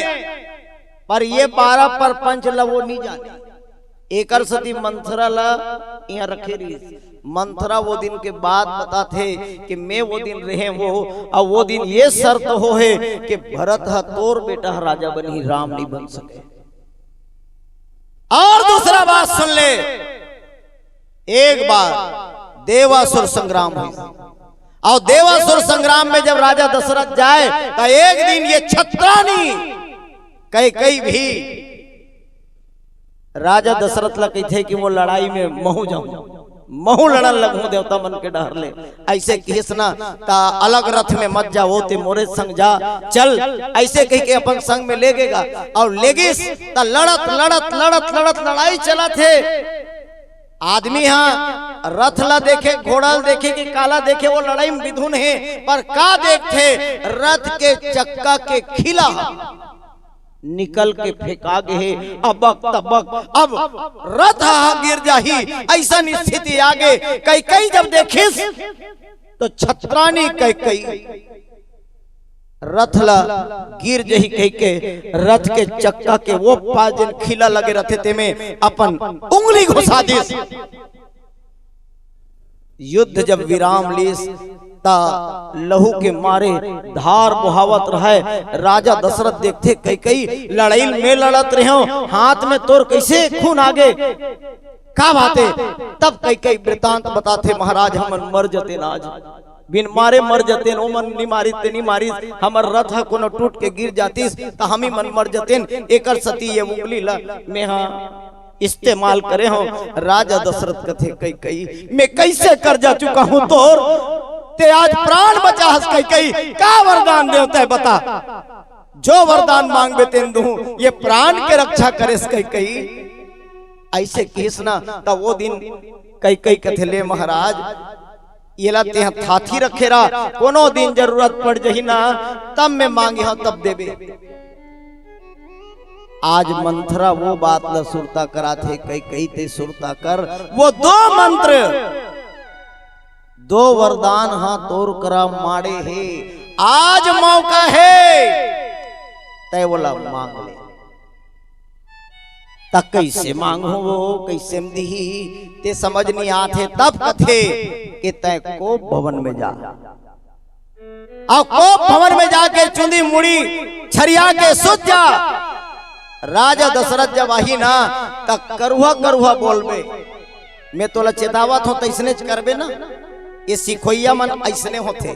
पर ये 12 परपंच ला वो नहीं जाने। एकर सती मंथरा ला यहाँ रखे रही। मंथरा वो दिन के बाद बताते कि मैं वो दिन रहे वो, और वो दिन ये शर्त हो है कि भरत हा तोर बेटा राजा बनी, राम नहीं बन सके। और दूसरा बात सुन ले, एक बार देवासुर संग्राम हुई और देवासुर संग्राम में जब राजा दशरथ जाए तो एक दिन ये छत्रानी कैकेयी भी राजा दशरथ ला कहते कि वो लड़ाई में महू जाऊं, महू लड़न लगू देवता मन के डर ले। ऐसे किस ना ता अलग रथ में मत जा, वो ते मोरे संग जा चल, ऐसे कह के अपन संग में ले गेगा। और लेगिस ता लड़त लड़त लड़त लड़त लड़ाई चला थे। आदमी हाँ रथ ला देखे, घोड़ा देखे कि काला देखे, वो लड़ाई में विधुन है, पर का देखते रथ के चक्का के खिला निकल के फेंका गए। अबक तबक अब रथ गिर जाही, ऐसा स्थिति आगे कई कई जब देखिस तो छत्रानी कई कई रथ ला गिर जही कह के रथ के चक्का के वो पाजन खिला लगे रथे ते में अपन उंगली घुसा दिस। युद्ध जब विराम लीस ता लहू के मारे धार बहावत रहे। राजा दशरथ देखते कई कई लड़ाई में लड़त रहे हो, हाथ में तोर कैसे खून आगे का बाते। तब कई कई वृतांत बताते महाराज हमन मर जते नाज बिन मारे मर जते, ओमन नहीं मारी ते नहीं मारी, हमर रथ कोनो टूट के गिर जातीस तो हम ही मन मर जतेन। एकर सती ये उंगली ला में हाँ इस्तेमाल करे हो। राजा दशरथ कथे कई कई मैं कैसे कर जा चुका हूं तोर, ते आज प्राण बचा हस कई कई का वरदान देवता है बता, जो वरदान मांग बेतेन दूं, ये प्राण के रक्षा करे कई कई ऐसे किसना। तब वो दिन कई कई कथे ले महाराज ये लाते हैं थाथी रखे रहा, कोनो दिन जरूरत पड़ जही ना तब मैं मांगे हाँ तब देबे। आज मंथरा वो बात ल सुरता करा थे कई कई ते सुरता कर वो दो मंत्र दो वरदान हाँ तोर करा माड़े है, आज मौका है तय बोला मांग ले। तक कैसे मांगो वो कैसे दी ते समझ नहीं आते। तब कथे कि तय को भवन में जा, अब को भवन में जाके चुंदी मुड़ी छरिया के सुत जा। राजा दशरथ जब आही ना तक करुआ करुआ बोलबे, मैं तोला चेतावत हो तैसने करबे ना, ये सिखोइया मन ऐसने होते।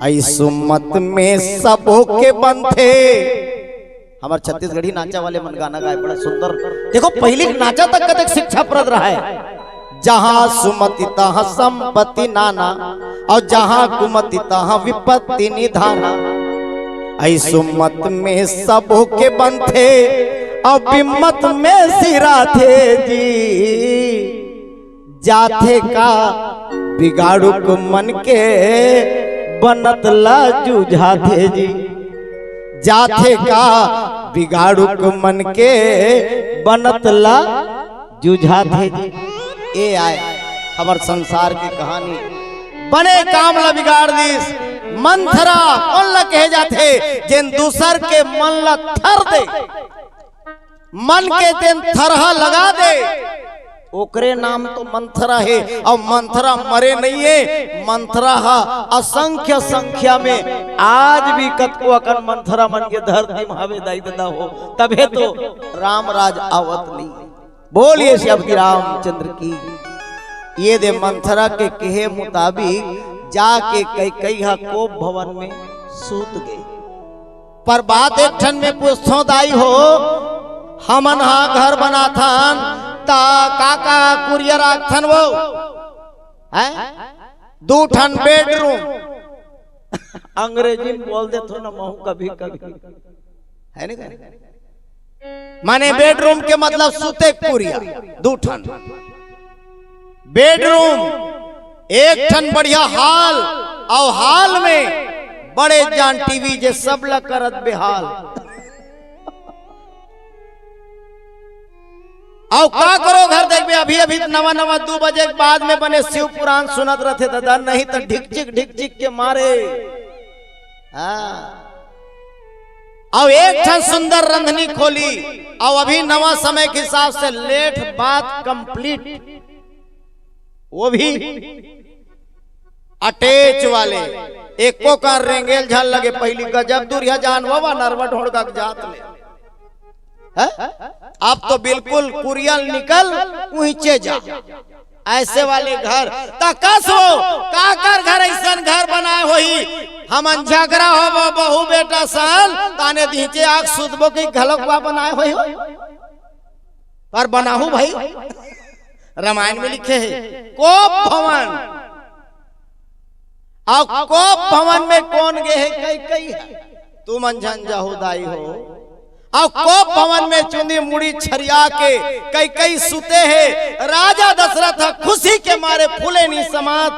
ऐसु मत में सबो के बनथे, हमारे छत्तीसगढ़ी नाचा वाले मन गाना गाए बड़ा सुंदर। देखो पहले नाचा तक कतक शिक्षाप्रद रहा है। जहां सुमति तहां संपत्ति नाना, और जहां कुमति तहां विपत्ति निधाना। ऐसु मत में सब के बनथे, और विमत में सिरा थे जी। जाथे का बिगाड़ुक मन के बनत ला जूझा थे जी। जाथे का बिगाड़ुक मन के बनत ला जूझा थे जी। ए आए हमार संसार की कहानी बने काम ला बिगाड़ दीस। मंथरा कौन ला कहे जाते जिन दूसर के मन ला थर दे, मन के दिन थरहा लगा दे, ओकरे नाम तो मंथरा है। और मंथरा मरे नहीं है, मंथरा हा असंख्य संख्या में आज भी कतको अकन मंथरा मन के धरती महावे दाई ददा हो, तबे तो राम राज आवत नहीं। बोलिए श्री रामचंद्र की। ये दे मंथरा के कहे मुताबिक जाके कई कई हा कोप भवन में सूत गए। पर बात एक ठन में पूछो दाई हो, हमन हा घर बना थान ता काका कुरियर आखन वो है 2 ठन बेडरूम अंग्रेजी में बोल दे तो ना महू कभी कभी है नहीं, माने बेडरूम के मतलब सूते कुरिया 2 ठन बेडरूम, 1 ठन बढ़िया हाल, और हाल में बड़े जान टीवी जे सब ला करत बेहाल। और का करो घर देख में अभी अभी नवा नवा 2 बजे के बाद में बने शिव पुराण सुनत रहते दादा, नहीं तो ढिक चिक के मारे। और 1 ठन सुंदर रंधनी खोली, और अभी नवा समय के हिसाब से लेट बात कंप्लीट, वो भी अटैच वाले, एको का रेंगेल झल लगे। पहली गजब दूरिया जानवा नरवा ढोड़का जात ले है? अब तो बिल्कुल कुरियल निकल ऊंचे जा, ऐसे वाले घर तकस हो काकर घर ऐसा घर बनाए होई। हम झगड़ा हो बहू बेटा सन ताने दीचे आग सुधबो की घलकवा बनाए होई हो। पर बनाहू भाई रामायण में लिखे है कोप भवन, और कोप भवन में कौन गे है कई कई है। तुम अनझन जाहू दाई हो, और कोप भवन में चुंदी मुड़ी छरिया के कई कई सुते हैं। राजा दशरथ खुशी के मारे फूले नी समात।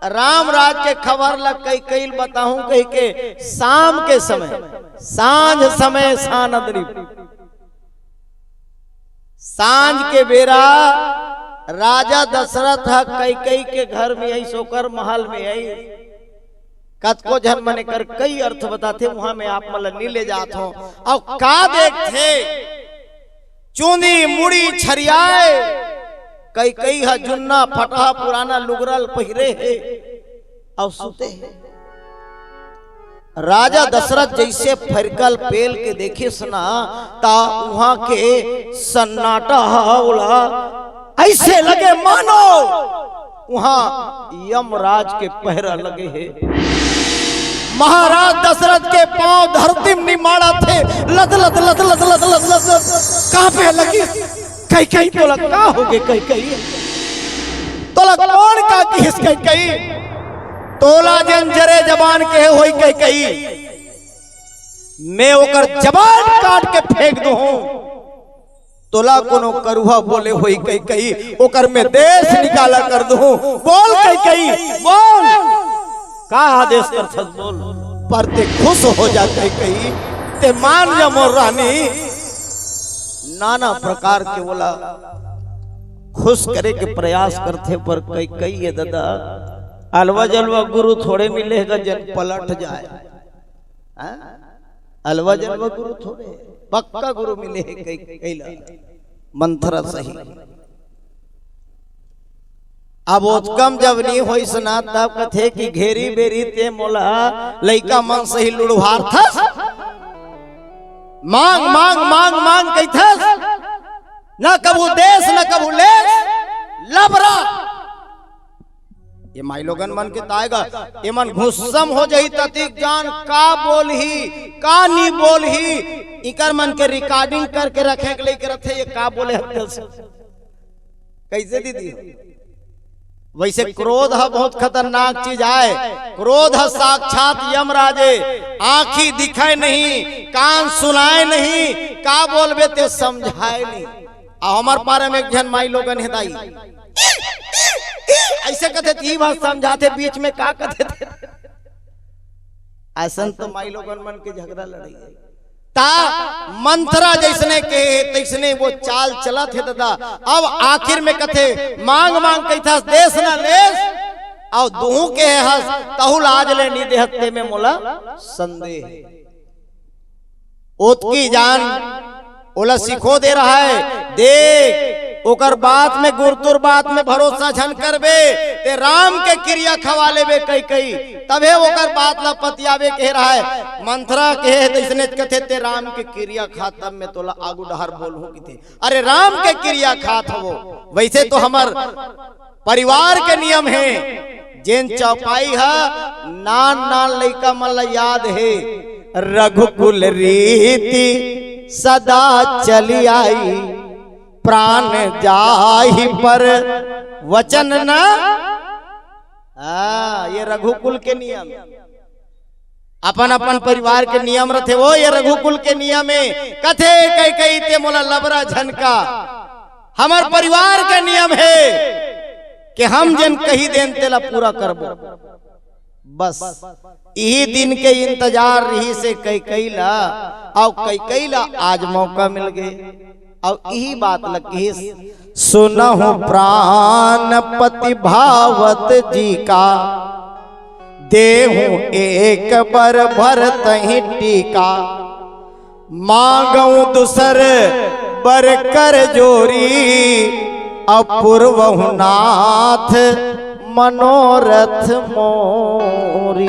राम राज के खबर लग कई कई बताऊं कही के शाम के समय सांझ समय सानदरी सांझ के बेरा राजा दशरथ कई कई के घर में आई सोकर महल में आई। कतको जन मने कर कई अर्थ बताते वहां में आप मतलब नहीं ले जात हो। और का देखते चूंदी मुड़ी छरियाए कई कई है जुन्ना फटा पुराना लुगरल पहिरे है और सुते है। राजा दशरथ जैसे फरकल पेल के देखे सुना ता वहां के सन्नाटा होला ऐसे लगे मानो वहां यमराज के पहरा लगे है। महाराज दशरथ के पांव धरती में निमाड़ा थे। लद लद लद लद लद लद लद कहां पे लगी कई कई तो लगता होगे कई कई तो लग कौन का किस कई कई तोला जंजरे जबान के होई कई कई मैं ओकर जबान काट के फेंक दू तोला कोनो करुआ बोले होई कई कई ओकर में देश निकाला कर दू। बोल कई कई बोल का आदेश कर बोल पर ते खुश हो जा कई कई ते मान जा मोर रानी। नाना प्रकार के बोला खुश करे के प्रयास करते पर कई कई ये दादा अलवा जलवा गुरु थोड़े मिलेगा जन पलट जाए। अलवा जलवा गुरु थोड़े पक्का गुरु मिले कई कई मंथरा सही। अब उत्कम जब नहीं होई सुना तब कथे कि घेरी बेरी ते मोला लइका मन सही लुढ़वार था। मांग मांग मांग मांग कही था न कबू देश न कबू लेस लबरा। ये माई लोगन मन के ताएगा ये मन घुस्सम हो जाई ततिक जान का बोल ही का नहीं बोल ही इकर मन के रिकॉर्डिंग करके रखे के लेकर रखे ये का बोले कैसे दीदी। वैसे क्रोध है बहुत खतरनाक चीज है। क्रोध है साक्षात यमराजे आंखी दिखाए नहीं कान सुनाए नहीं का बोलबे ते समझाए नहीं। हमार पारे में जन माई लोगन हिदाई ऐसे कहते ती बात समझाते बीच में का कहते थे ऐसा तो माई लोगन मन के झगड़ा लड़ाई ता मंत्रा जैसने के तैसने वो चाल चला थे दादा। अब आखिर में कथे मांग मांग कही था देश ना लेस और दूह के हस तहुल आज ले नी देहते में मोला संदेह ओतकी जान ओला सिखो दे रहा है। देख ओकर बात में गुरतुर बात में भरोसा झन करबे ते राम के क्रिया खवाले बे कई कई तबे ओकर बात ला पतियावे कह रहा है। मंत्रा कहे तैसने कथे ते राम के क्रिया खातम में तोला आगू डहर बोल हो थे। अरे राम के क्रिया खात हो वैसे तो हमार परिवार के नियम है जेन चौपाई है नान नान लइका मन याद है। रघुकुल रीति सदा चली आई प्राण जाहि पर वचन न। ये रघुकुल के नियम अपन अपन परिवार के नियम रथे वो ये रघुकुल के नियम है। कथे कई कई ते मोला लबरा झनका हमार परिवार के नियम है कि हम जन कही देन तेला पूरा करबो। बस यही दिन के इंतजार रही से कई कैला और कई कैला आज मौका मिल गए और यही बात लगी सुनहु प्राणपति भावत जी का देहु एक बर भरत ही टीका मांगऊ दूसर बर कर जोरी अपूर्वहु नाथ मनोरथ मोरी।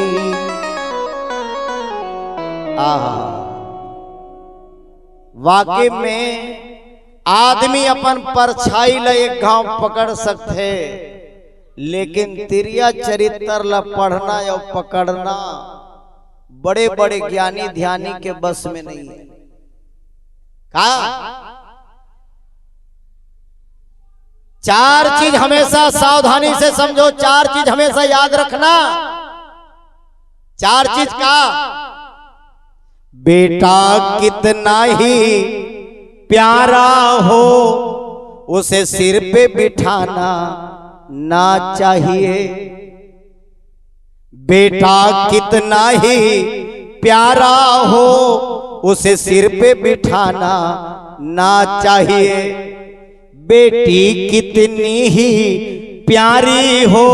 वाकई में आदमी अपन परछाई ला एक गांव पकड़ सकते लेकिन तिरिया चरित्र ला पढ़ना या पकड़ना बड़े बड़े ज्ञानी ध्यानी के बस में नहीं है। का चार चीज हमेशा सावधानी से समझो। चार चीज हमेशा याद रखना। चार चीज का बेटा कितना ही प्यारा हो उसे सिर पे बिठाना ना चाहिए। बेटा कितना ही प्यारा हो उसे सिर पे बिठाना ना चाहिए। बेटी कितनी ही प्यारी हो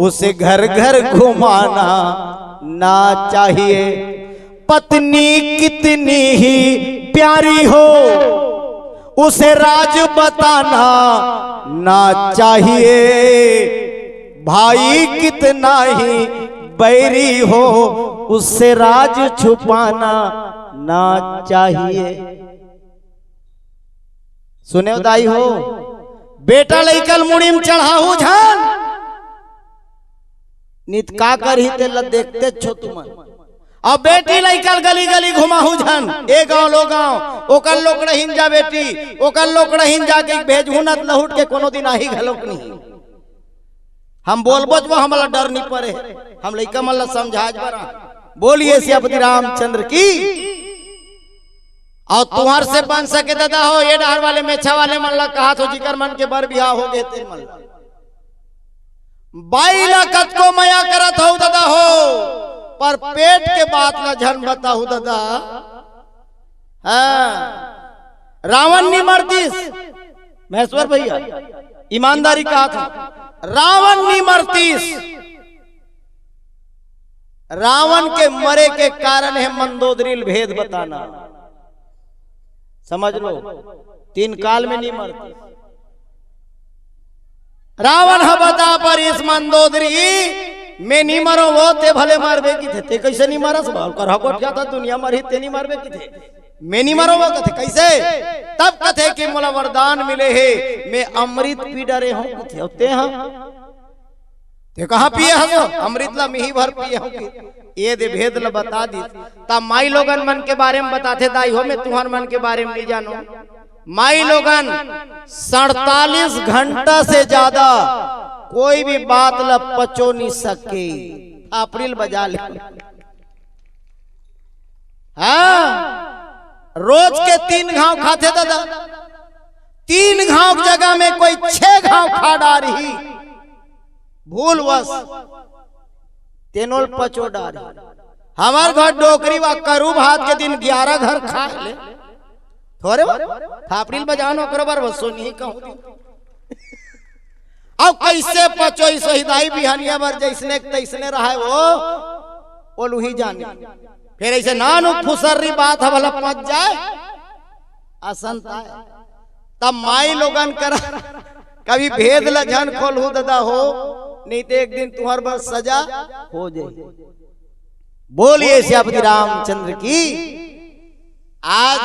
उसे घर घर घुमाना ना चाहिए। पत्नी कितनी ही प्यारी हो उसे राज बताना ना चाहिए। भाई कितना ही बैरी हो उससे राज छुपाना ना चाहिए। सुने दाई हो, बेटा लइकल मुड़ीम चढ़ाऊ झान नित का कर ही तेल देखते छो तुम। अब बेटी लइकल गली गली घुमाऊ झन ए गांव लो गांव ओकर लोक रहीन जा बेटी ओकर लोक रहीन जाके भेजहु न लहुट के कोनो दिन आही घलोक नहीं। हम बोलबो जो हमला डर नहीं पड़े हम लइका मन ला समझाज बरा। बोलिए सियापति रामचंद्र की। और तुहार से बन सके दादा हो ये डहर वाले मेछा वाले मन ला कहा तो जिकर मन के बर बियाह हो गए ते मन बाई ला कत को मया करत हो दादा हो पर पेट के बात ना झन बताऊ दादा। हाँ रावण नहीं मरतीस महेश्वर भैया ईमानदारी कहा था रावण नहीं मरतीस। रावण के मरे के कारण है मंदोदरी भेद बताना। समझ लो 3 काल में नहीं मरती। रावण बता पर इस मंदोदरी में नहीं मरो वो ते भले मारबे की थे कैसे नहीं मारस कर हकोट जाता दुनिया मरी ते नहीं मारबे की थे मैं नहीं मरो वो कथे कैसे। तब कथे कि मोला वरदान मिले है मैं अमृत पी डरे हूं कथे होते हैं ते कहां पिए हसो अमृत ला मिही भर पिए हूं ये दे भेद ला बता दी। तब माई लोगन मन के बारे में बताते दाई हो मैं तुम्हार मन के बारे में नहीं जानो। माई लोगन 47 घंटा से ज्यादा कोई भी बात ला पचो नहीं सके। अप्रैल बजा ले हाँ रोज के 3 घाव खाते दादा 3 घाव जगह में कोई 6 घाव खा डारी भूलवश तेनोल पचो डारी। हमार घर डोकरी व करू भात के दिन 11 घर खा ले थोड़े फापड़िल बजानो करो बार वसो नहीं कहूं। अब कैसे पचो हिदाई बिहानिया बर जैसने तैसने रहा वो लुही जाने फिर ऐसे नानू फुसर्री बात है भला पच जाए असंता है। तब माई लोगन कर कभी भेद ल जन खोल हो दादा हो नहीं तो एक दिन तुम्हार बस सजा हो जाए। बोलिए सियापति रामचंद्र की। आज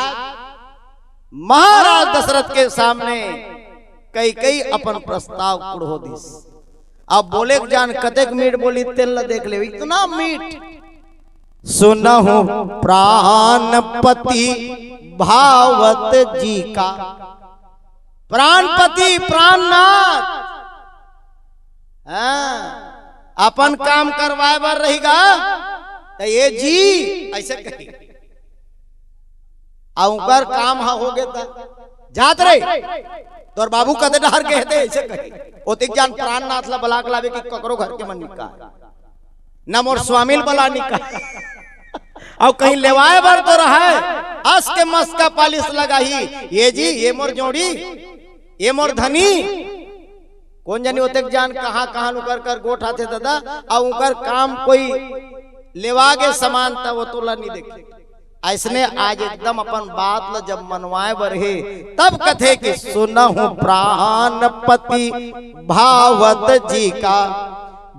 महाराज दशरथ के सामने कई कई अपन प्रस्ताव कुड़ो दिस। अब बोले जान कतेक मीठ बोली तेल देख ले इतना मीठ। सुनहु प्राणपति भावत जी का प्राणपति प्राणनाथ अपन काम करवाए बर रहेगा तो ये जी ऐसे कही आउकर काम हो गया जात रहे तोर बाबू कदे डहर के हेते ऐसे कही ओतिक जान प्राणनाथ ला बलाक लावे कि ककरो घर के मन निका न मोर स्वामिल बला निका और कहीं लेवाए बर तो रहा है हंस के मस्त का पालिश लगाही ये जी ये मोर जोड़ी ये मोर धनी कौन जानी ओतिक जान कहां कहां उकर कर गोठ आते दादा और उकर काम कोई लेवा के समान था वो तोला नहीं देखे। ऐसने आज एकदम अपन बात ल जब मनवाए बरहे तब कथे कि सुनहु प्राणपति भावत जी का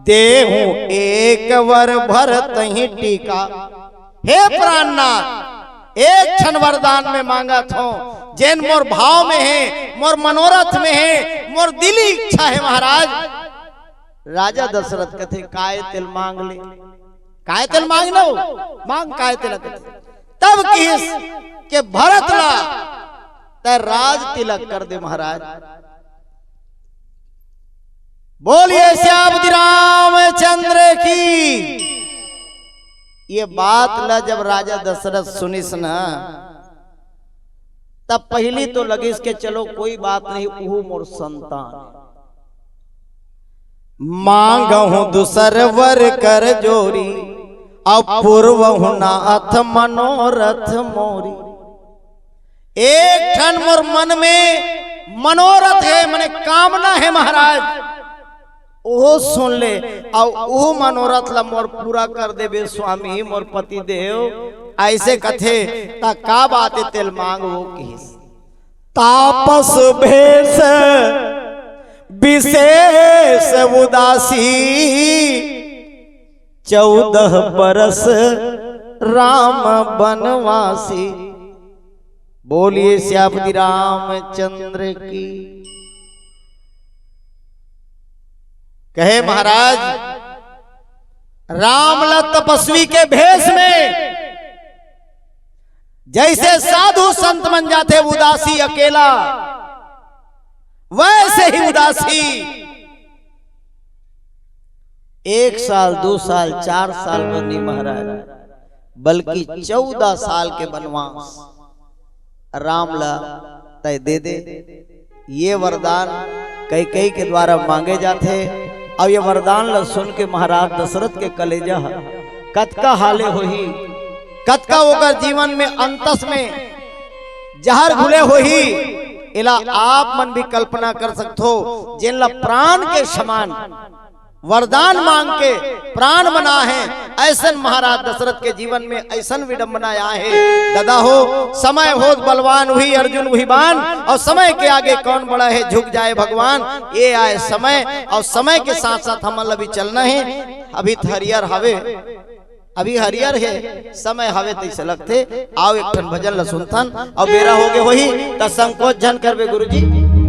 देहु एक वर भरत ही टीका। हे प्राणनाथ एक क्षण वरदान में मांगा थो जैन मोर भाव में है मोर मनोरथ में है मोर दिली इच्छा है महाराज। राजा दशरथ कथे काय तिल मांग ले काय तिल मांग लो मांग काय तिल कथे तब किस के भरत ला ते राज तिलक कर दे महाराज। बोलिए श्यामति रामचंद्र की। ये बात ला जब राजा दशरथ सुनिस न, तब पहली तो लगिस के चलो कोई बात नहीं, वो मोर संतान मांगहु दूसर वर कर जोरी, अपूर्व नाथ मनोरथ मोरी। एक ठन मोर मन में मनोरथ है, मने कामना है महाराज, ओ सुन ले और ओ मनोरथ ला मोर पूरा कर देबे स्वामी मोर पति देव। ऐसे कथे ता का बात तेल मांग वो किस तापस भेष विशेष उदासी, 14 बरस राम बनवासी। बोलिए श्यामति रामचंद्र की। कहे महाराज रामला तपस्वी के भेष में जैसे साधु संत बन जाते उदासी अकेला, वैसे ही उदासी 1 साल 2 साल 4 साल बनी महाराज, बल्कि 14 साल के वनवास रामला तय दे दे। ये वरदान कैकेयी के द्वारा मांगे जाते। और ये वरदान ला सुन के महाराज दशरथ के कलेजा कतका हाले होही, कतका होकर जीवन में अंतस में जहर घुले होही। इला आप मन भी कल्पना कर सकते हो, जिनला प्राण के समान वरदान मांग के प्राण बना है, ऐसन महाराज दशरथ के जीवन में ऐसन विडंबना आए है। दादा हो समय हो बलवान हुई अर्जुन हुई बान, और समय के आगे कौन बड़ा है झुक जाए भगवान। ये आए समय, और समय के साथ साथ हम अभी चलना है। अभी हरियर हवे, अभी हरियर है, समय हवे तैसे लगते। आओ एक ठन भजन ला सुनतन, और बेरा हो गए वही त संकोच जन करबे गुरुजी,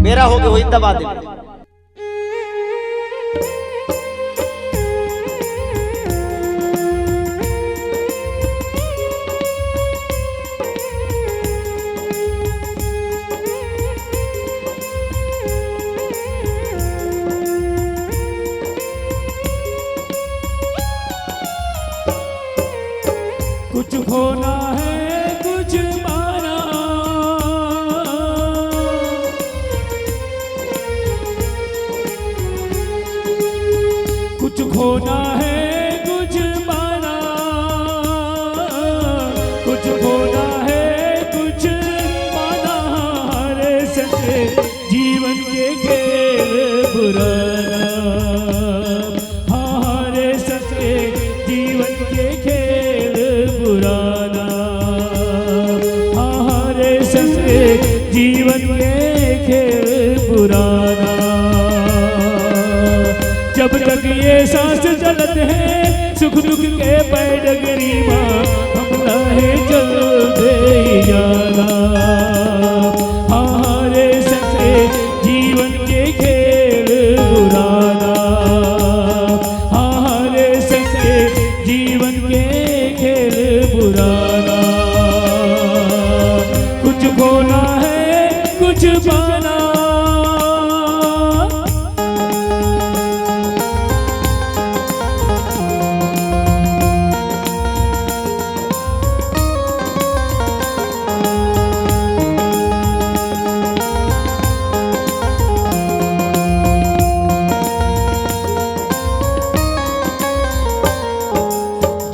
बेरा हो गए वही दबा दे। कुछ खोना है कुछ पाना, कुछ खोना है कुछ पाना, कुछ खोना है कुछ पाना। हरे सच्चे जीवन के खेल बुराना, हरे सच्चे जीवन के खेल पुराना। हरे सच्चे जीवन के खेल पुराना। जब तक ये सांस चलते हैं सुख दुख के पैडगरी माँ, हम लहे चलते ही जाना। हरे सच्चे जीवन के खेल पुराना। हरे सच्चे जीवन के खेल पुराना। कुछ खोना है कुछ पाना,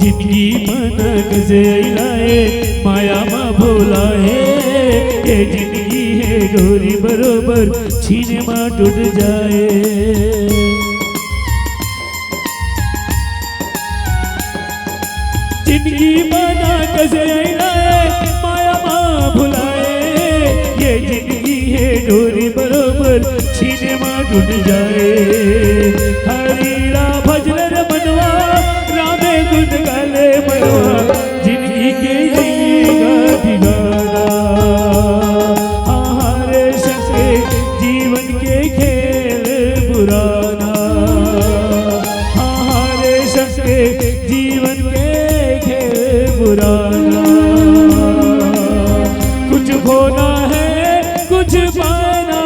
जिंदगी मनक से लाए माया माँ भुलाए। ये जिंदगी है डोरी बरोबर छीने माँ टूट जाए। जिंदगी मनक से लाए माया माँ भुलाए। ये जिंदगी है डोरी बरोबर छीने माँ टूट जाए। हरीरा भजन मनवा रामे गुण गाले मनवा, जिंदगी के जिएगा ठिकाना। हरे सच्चे जीवन के खेल पुराना। हरे सच्चे जीवन के खेल पुराना। कुछ खोना है कुछ पाना,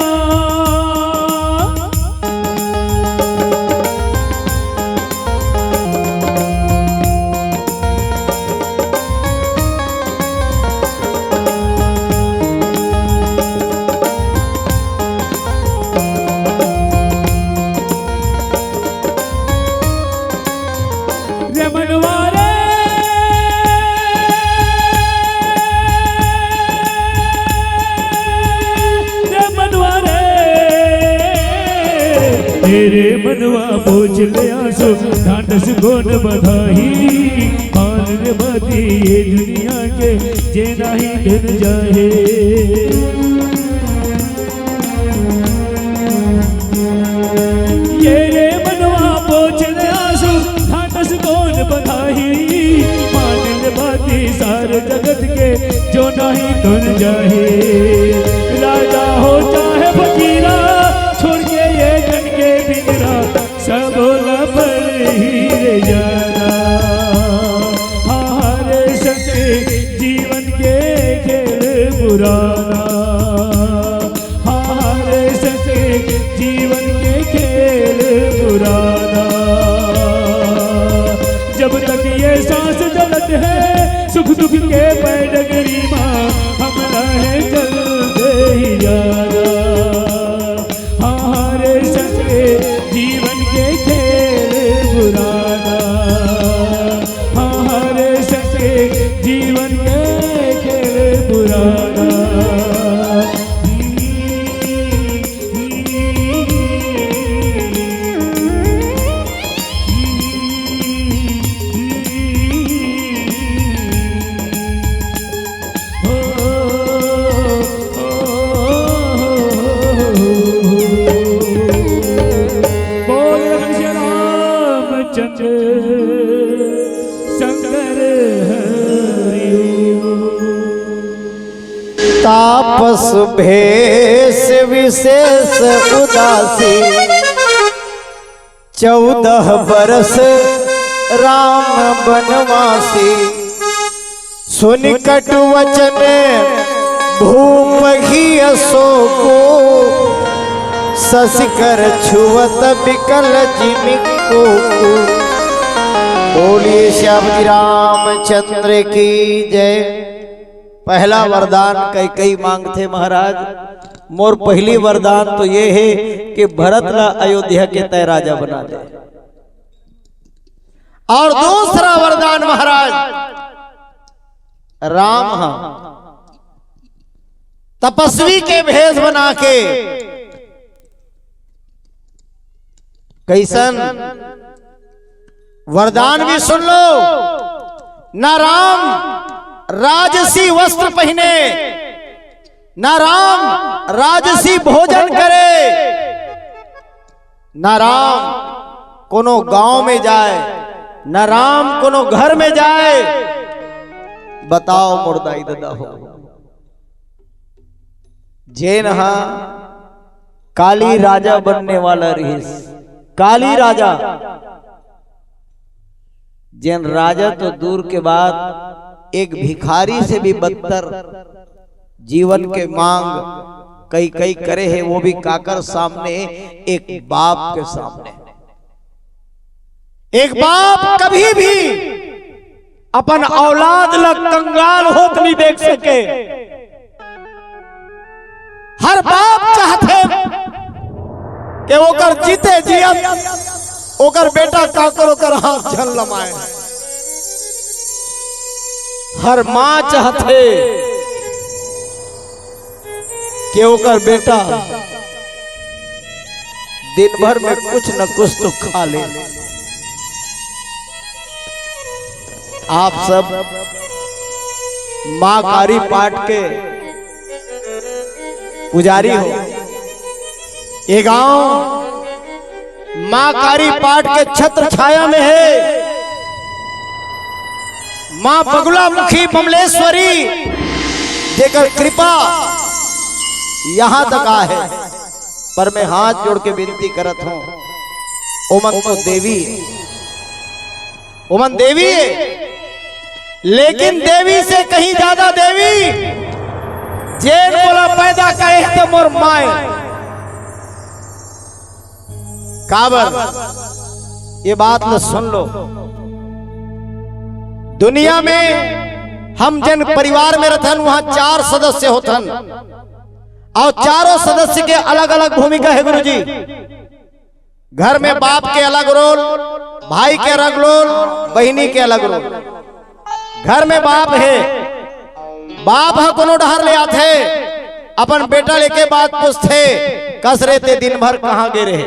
तेरे मनवा पोछ ले आंसू ढांढस गोन बधाई मान रे बाती ये दुनिया के जे नाही दिन जाए ये रे मनवा पोछ ले आंसू ढांढस गोन बधाई मान रे बाती सारे जगत के जो नहीं दिन जाए राजा हो चाहे फकीरा छोड़ के ये जन के बिगड़ा सब पर ही रे जाना हारे सके जीवन के खेल पुराना हारे सके जीवन के खेल पुराना जब तक ये सांस चलत है सुख दुख के पैडगरी माँ हम रहे चलते ही जाना हारे सके जीवन के खेल पुराना हारे सके जीवन के खेल पुराना तापस भेष विशेष उदासी 14 बरस राम बनवासी सुन कटु वचन भूप ही अशोको शशिकर छुअत विकल जिमिको बोलिए श्याम जी रामचंद्र की जय। पहला वरदान कई मांगते महाराज मोर पहली वरदान तो ये है कि भरत ला अयोध्या के तय राजा बना दे और दूसरा वरदान महाराज राम तपस्वी के भेष बना के कैसन वरदान भी सुन लो ना राम राजसी वस्त्र पहने न राम राजसी भोजन करे न राम कोनो गांव में जाए न राम कोनो घर में जाए। बताओ मुर्दाई दादा हो जैन काली राजा बनने वाला रहीस काली राजा जैन राजा तो दूर के बाद एक भिखारी से भी बदतर जीवन के मांग कई करे है वो भी काकर सामने एक बाप के सामने। एक बाप कभी भी अपन औलाद लग कंगाल होत नहीं देख सके। हर बाप चाहते कि ओकर जीते जियत ओकर बेटा काकर ओकर हाथ झल लमाए। हर माँ चाहते कि ओकर बेटा दिन भर में कुछ न कुछ तो खा ले। आप सब माँ कारी पाठ के पुजारी हो। ये गांव माँ कारी पाठ के छत्र छाया में है। माँ बगुला मुखी बमलेश्वरी जेकर कृपा यहां तक है। पर मैं हाथ जोड़ के विनती करत हूं ओमन तो देवी ओमन देवी है लेकिन देवी से कहीं ज्यादा देवी जेन बोला पैदा कहे तो मोर माए काबर। ये बात न सुन लो। दुनिया में हम जन परिवार में रहते वहां 4 सदस्य होतन और चारों सदस्य के अलग अलग भूमिका है गुरुजी। घर में बाप के अलग रोल, भाई के अलग रोल, बहिनी के अलग रोल। घर में बाप है, बाप है कोनो डहर ले आते अपन बेटा लेके बात पूछते कसरे ते दिन भर कहाँ गे रहे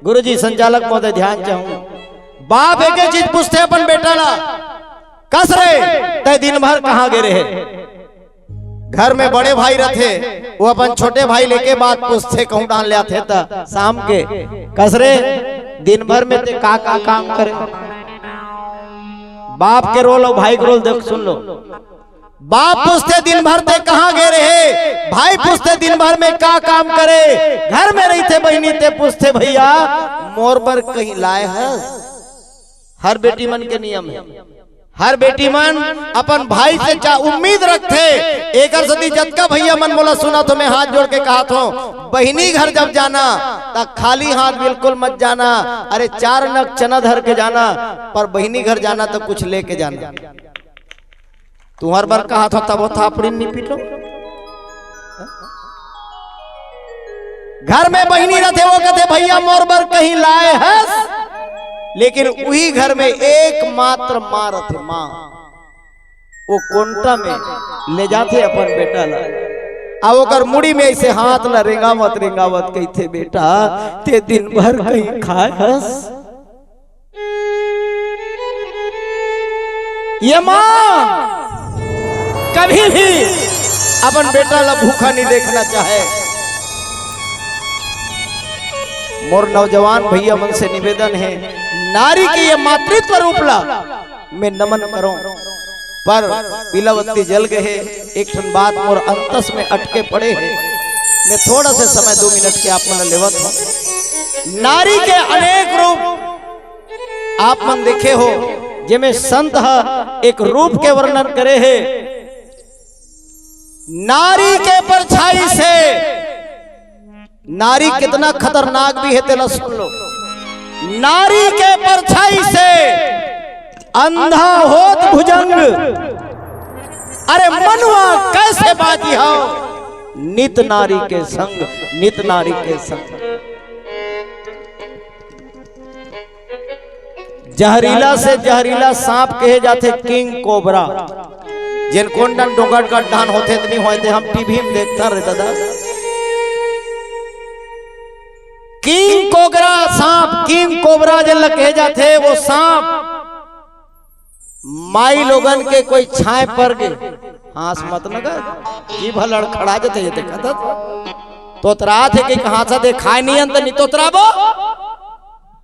गुरुजी संचालक महोदय ध्यान चाहूं, बाप एक चीज पूछते अपन बेटा ला, कस रे तय दिन भर कहाँ गे रहे। घर में बड़े भाई रहते, वो अपन छोटे भाई लेके बात पूछते, कहूं डाल ले थे ता शाम के, कस रे दिन भर में ते का काम करे। बाप के रोल और भाई के रोल देख सुन लो। बाप पूछते दिन भर ते कहाँ गे रहे, भाई पूछते दिन भर में का काम करे। घर में रही थे बहनी ते पूछते भैया मोर पर कहीं लाए है। हर बेटी मन के नियम है, हर बेटी मन अपन भाई से उम्मीद रखते। एक सदी जतका भैया मन बोला सुना तो मैं हाथ जोड़ के कहा था, बहनी घर जब जाना तब खाली हाथ बिल्कुल मत जाना। अरे 4 नग चना धर के जाना, पर बहनी घर जाना तो कुछ लेके जाना। तू हर बार कहा था तब वो थापड़ी नहीं पीटो। घर में बहनी रहते, वो कहते भैया मोर बर कहीं लाए है। लेकिन वही घर में एकमात्र माँ रहते, माँ वो कोंटा में ले जाते अपन बेटा ला, अब ओकर मुड़ी में ऐसे हाथ ला रेंगावत कहते बेटा ते दिन भर कहीं खाए हस। ये माँ कभी भी अपन बेटा ला भूखा नहीं देखना चाहे। मोर नौजवान भैया मन से निवेदन है, नारी के ये मातृत्व रूप ला मैं नमन करूं, पर बिलावती जल गए। एक ठन बात मोर अंतस में अटके पड़े है, मैं थोड़ा से समय 2 मिनट के आप मन लेवत हूं। नारी के अनेक रूप आप मन देखे हो, जिसमें संत एक रूप के वर्णन करे है। नारी के परछाई से नारी कितना खतरनाक भी है तेला सुन लो। नारी के परछाई से अंधा होत भुजंग, अरे मनुआ कैसे बाजी हो। नित नारी के संग, नित नारी के संग। जहरीला से जहरीला सांप कहे जाते किंग कोबरा, जिन कोंडन डोंगट का डान होते नहीं होते, हम टीवी में देखता रहता था। किंग कोबरा सांप, किंग कोबरा जल कहे जाते, वो सांप माई लोगन के कोई छाए पर गए, हाथ मत नगर जी भलड़ खड़ा जाते ये देखा तोतरा थे कि कहां से दे खाए नहीं अंत नहीं तोतराबो,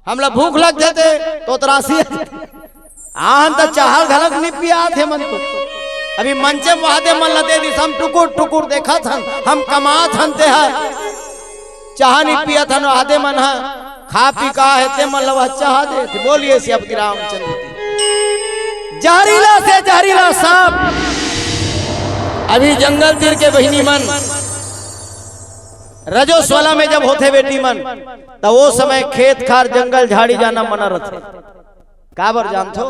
हमला भूख लग जाते तोतरासी आन तो चाहल घलक नहीं पिया थे मन तो। अभी मंचे वादे मन लदे दी, हम टुकुर टुकुर देखा था, हम कमा थनते हैं, चाह नहीं पिया था आधे मन है, खा पी का है ते मन लवा चाह दे थे। बोलिए श्री रामचंद्र जी। जहरीला से जहरीला सांप। अभी जंगल तीर के बहिनी मन रजोस्वला में जब होते बेटी मन, तो वो समय खेत खार जंगल झाड़ी जाना मना रहते। काबर जानथो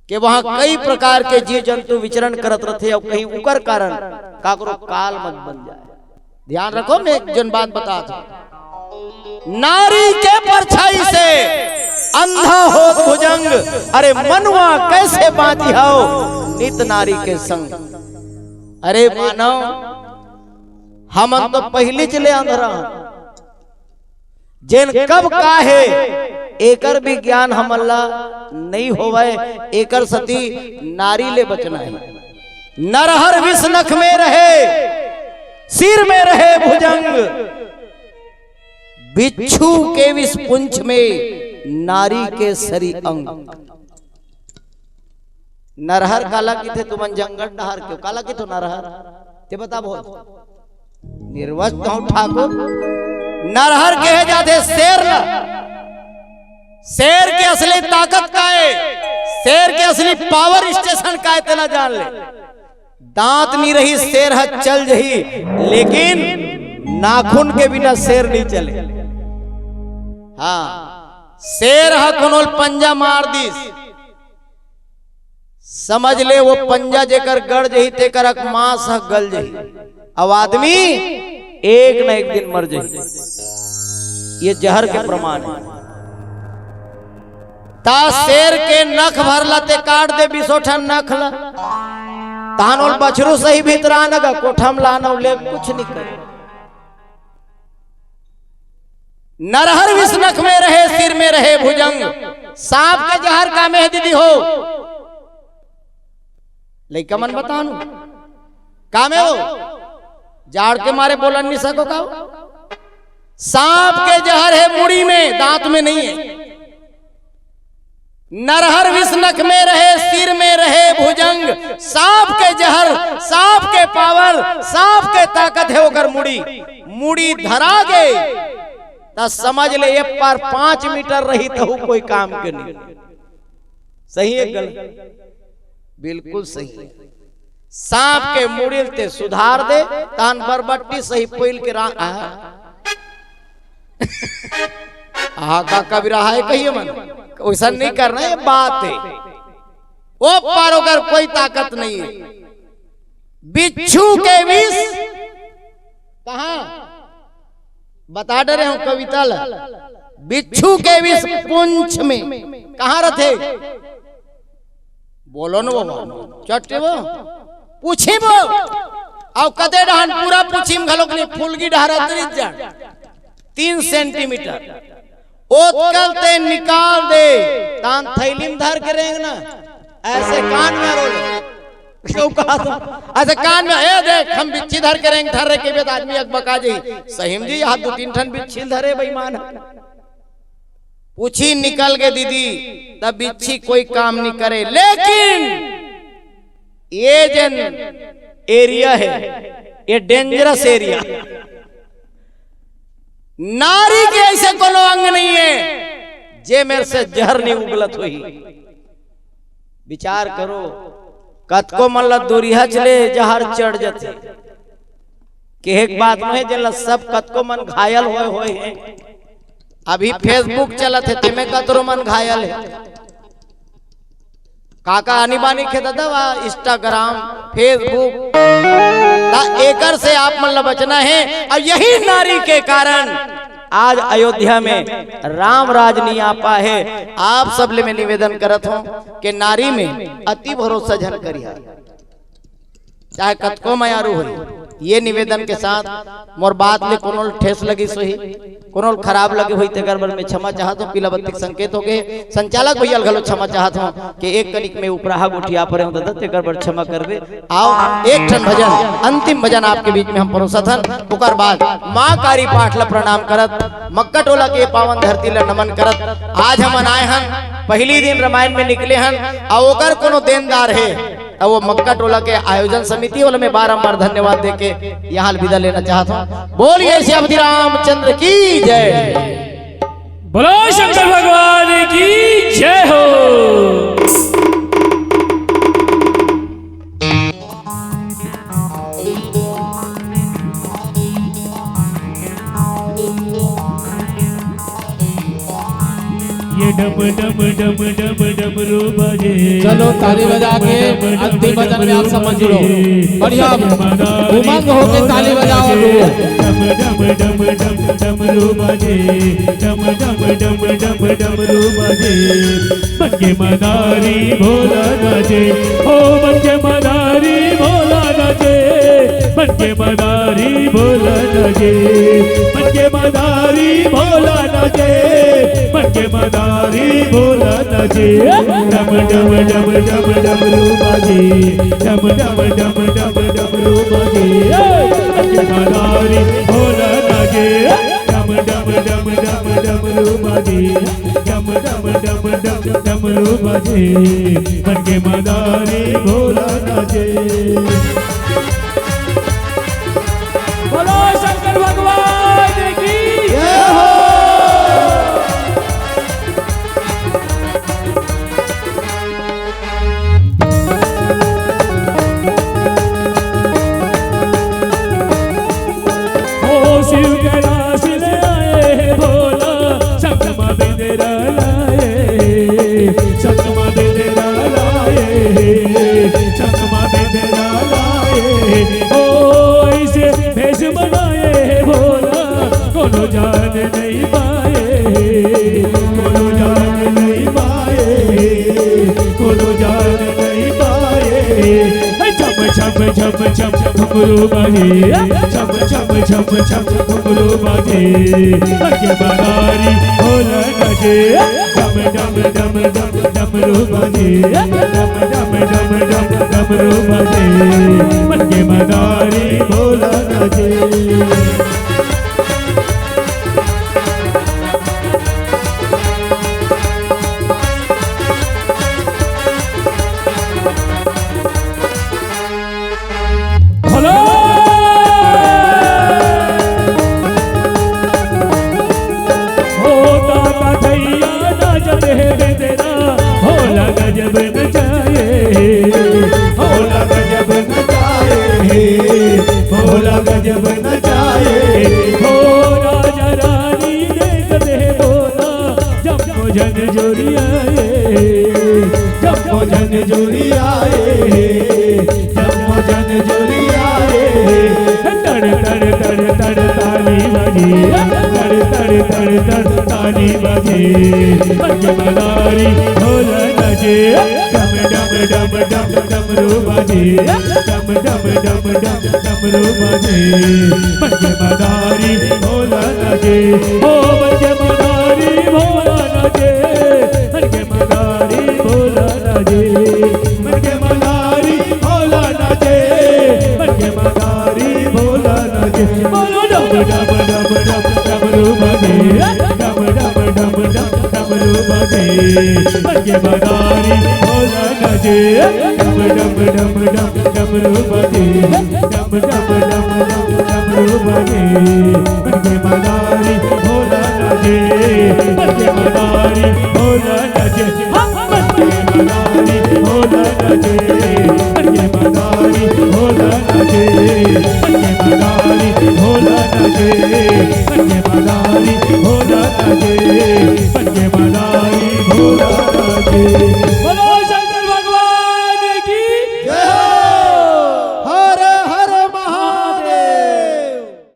कि वहां कई प्रकार के जीव जंतु विचरण करत रहते, और कहीं उकर कारण काकरो काल मत बन जाए। ध्यान रखो, मैं एक जन बात बता था। नारी के परछाई से अंधा हो भुजंग, अरे मनुआ कैसे बाजी हो नित नारी के संग। अरे मानव हम तो पहले चले अंधरा, जिन कब काहे एकर भी ज्ञान हमला नहीं होवे। एकर सती नारी ले बचना है। नरहर विष नख में रहे, सिर में रहे भुजंग, बिच्छू के विष पुंछ में नारी के सरी अंग। नरहर काला की थे तुमन जंगल डहर क्यों काला की तो नरहर ते बता बहुत निर्वस्त हूं ठाकुर। नरहर कहे जाते शेर ला, शेर के असली ताकत का है, शेर के असली पावर स्टेशन का है तेला जान ले। दांत नहीं रही शेर है चल जही, लेकिन नाखून के बिना शेर नहीं चले। हाँ शेर है कोनो पंजा मार दी, समझ ले वो पंजा जेकर गड़ जही तेकर मांस है गल जही, अब आदमी एक न एक दिन मर जही। ये जहर के प्रमाण है। ता शेर के नख भरला ते काट दे 20 नख ला, तानोल बछरू सही भीतर आनगा कोठम लाना ले कुछ नहीं करे। नरहर विष नख में रहे, सिर में रहे भुजंग, सांप के जहर का में दीदी हो। लइका मन बतानु का में हो, जाड़ के मारे बोलन नहीं सको का। सांप के जहर है मुड़ी में, दांत में नहीं है। नरहर विष नख में रहे, सिर में रहे भुजंग, सांप के जहर, सांप के पावर, सांप के ताकत है ओकर मुड़ी। मुड़ी धरा गए तो समझ ले ये पर 5 मीटर रही तो कोई काम के नहीं। सही है गलत? बिल्कुल सही। सांप के मुड़ी ते सुधार दे, तान बरबट्टी सही पोइल के का कबीरा है कहिए मन, वैसा नहीं करना, ये बात है। वो पारो कर कोई ताकत नहीं है। बिच्छू के विष कहां बता डरे हूं कविता ला। बिच्छू के विष पुंछ में कहां रथे, बोलो न वो चट्टे वो पूछी वो और कदे डहान पूरा पूछी में घलोक नहीं, फुलगी डहरा 3 सेंटीमीटर ओतकलते निकाल दे, तान थैली में धर के रहेंगे ना, ऐसे कान में रोले क्यों कहा था, ऐसे कान में ए देख हम बिच्छी धर के रहेंगे, धर के बेद आदमी अकबका जी सही में जी हाथ 2-3 ठन बिच्छी धरे बेईमान। पूछी निकल के दीदी तब बिच्छी कोई काम नहीं करे। लेकिन ये जन एरिया है ये डेंजरस एरिया, नारी के ऐसे कोनो अंग नहीं है जे मेरे से जहर नहीं उगलत हुई। विचार करो कतको मन दूरिया चले जहर चढ़ जाते के एक बात में जल सब कतको मन घायल होए हैं। अभी फेसबुक चलत है तिमे कतरो मन घायल है, काका आनी बानी के दादा इंस्टाग्राम फेसबुक एकर से आप मन बचना है। और यही नारी के कारण आज अयोध्या में राम राज नहीं आ पाए। आप सब ले मैं निवेदन करत हूं कि नारी में अति भरोसा जन करिया, चाहे कतको मयारू हो। ये निवेदन के साथ मोर बात ले कोनो ठेस लगी सोही, कोनो खराब लगे हुई तेगर बर में क्षमा चाहत हूं। पीला बत्ती संकेत हो गए संचालक भैया घलो क्षमा चाहत हूं कि एक कनिक में उपराहा गुठिया पर हूं दादा तेगर बर क्षमा करबे। आओ एक ठन भजन, अंतिम भजन आपके बीच में हम परोसत हन, ओकर बाद मां कारी पाठ ला प्रणाम करत, मक्का टोला के पावन धरती ला नमन करत। आज हम आए हन, पहली दिन रामायण में निकले हन और ओकर कोनो देनदार है अब वो मक्का टोला के आयोजन समिति वाले में बारंबार धन्यवाद देके यहाँ विदा लेना चाहता हूँ। बोलिए श्री रामचंद्र की जय, बोलो शंकर भगवान की जय हो। ये डम डम डम डम डमरू बजे, चलो ताली बजा के अंतिम भजन में आप समझ लो, बढ़िया उमंग होके ताली बजाओ। डम डम डम डम डमरू बजे, डम डम डम डम डमरू बजे, मंगे मदारी भोला नाचे, ओ मंगे मदारी भोला नाचे, मंगे मदारी भोला नाचे, मंगे मदारी भोला नाचे, मंगे मदारी भोला नाचे। डम डम डम डम डमरू बजे, डम डम डम डम डमरू बजे, मंगे मदारी भोला नाचे, डम डम डम डम डमरू बजे, डम डम डम डम डमरू बजे, मंगे मदारी भोला नाचे। बोलो शंकर भगवान की जय हो। शिव कैलाश ले आए भोला, शंखमा बेदेरा लाए, शंखमा बेदेरा लाए, शंखमा बेदेरा लाए। ओ ऐसे भेष बनाए भोला, कोनो जान नहीं पाए, कोनो जान नहीं पाए, कोनो जान नहीं पाए। छम छम छम घुंघरू बाजे छम छम छम छम घुंघरू बाजे के मदारी भोला नाचे डम डम डम डम डमरू बाजे डम डम डम डम डमरू बाजे के मदारी भोला नाचे गजब नचाए भोला गजब नचाए भोला गजब नचाए हो राजा रानी देख दे भोला जब जन जोड़ी आए जब जन जोड़ी आए जब जन जोड़ी आए तड़ तड़ तड़ तड़ ताली बजी तड़ तड़ तड़ तड़ ताली बजी मदारी भोला नाचे डम डम डम डम डमरू बाजे डम डम डम डम डमरू बाजे मदारी भोला नाचे ओ मदारी भोला नाचे मदारी भोला नाचे मदारी भोला नाचे मदारी भोला नाचे बोलो डम डम डम डम डमरू बाजे डम डम डम डम डमरू बाजे मदारी भोला नाचे डम डम डम डम डमरू बाजे डम डम डम डम डमरू बाजे मदारी भोला नाचे मदारी भोला नाचे मदारी भोला नाचे मदारी भोला नाचे मदारी भोला नाचे मदारी भोला नाचे मदारी भोला नाचे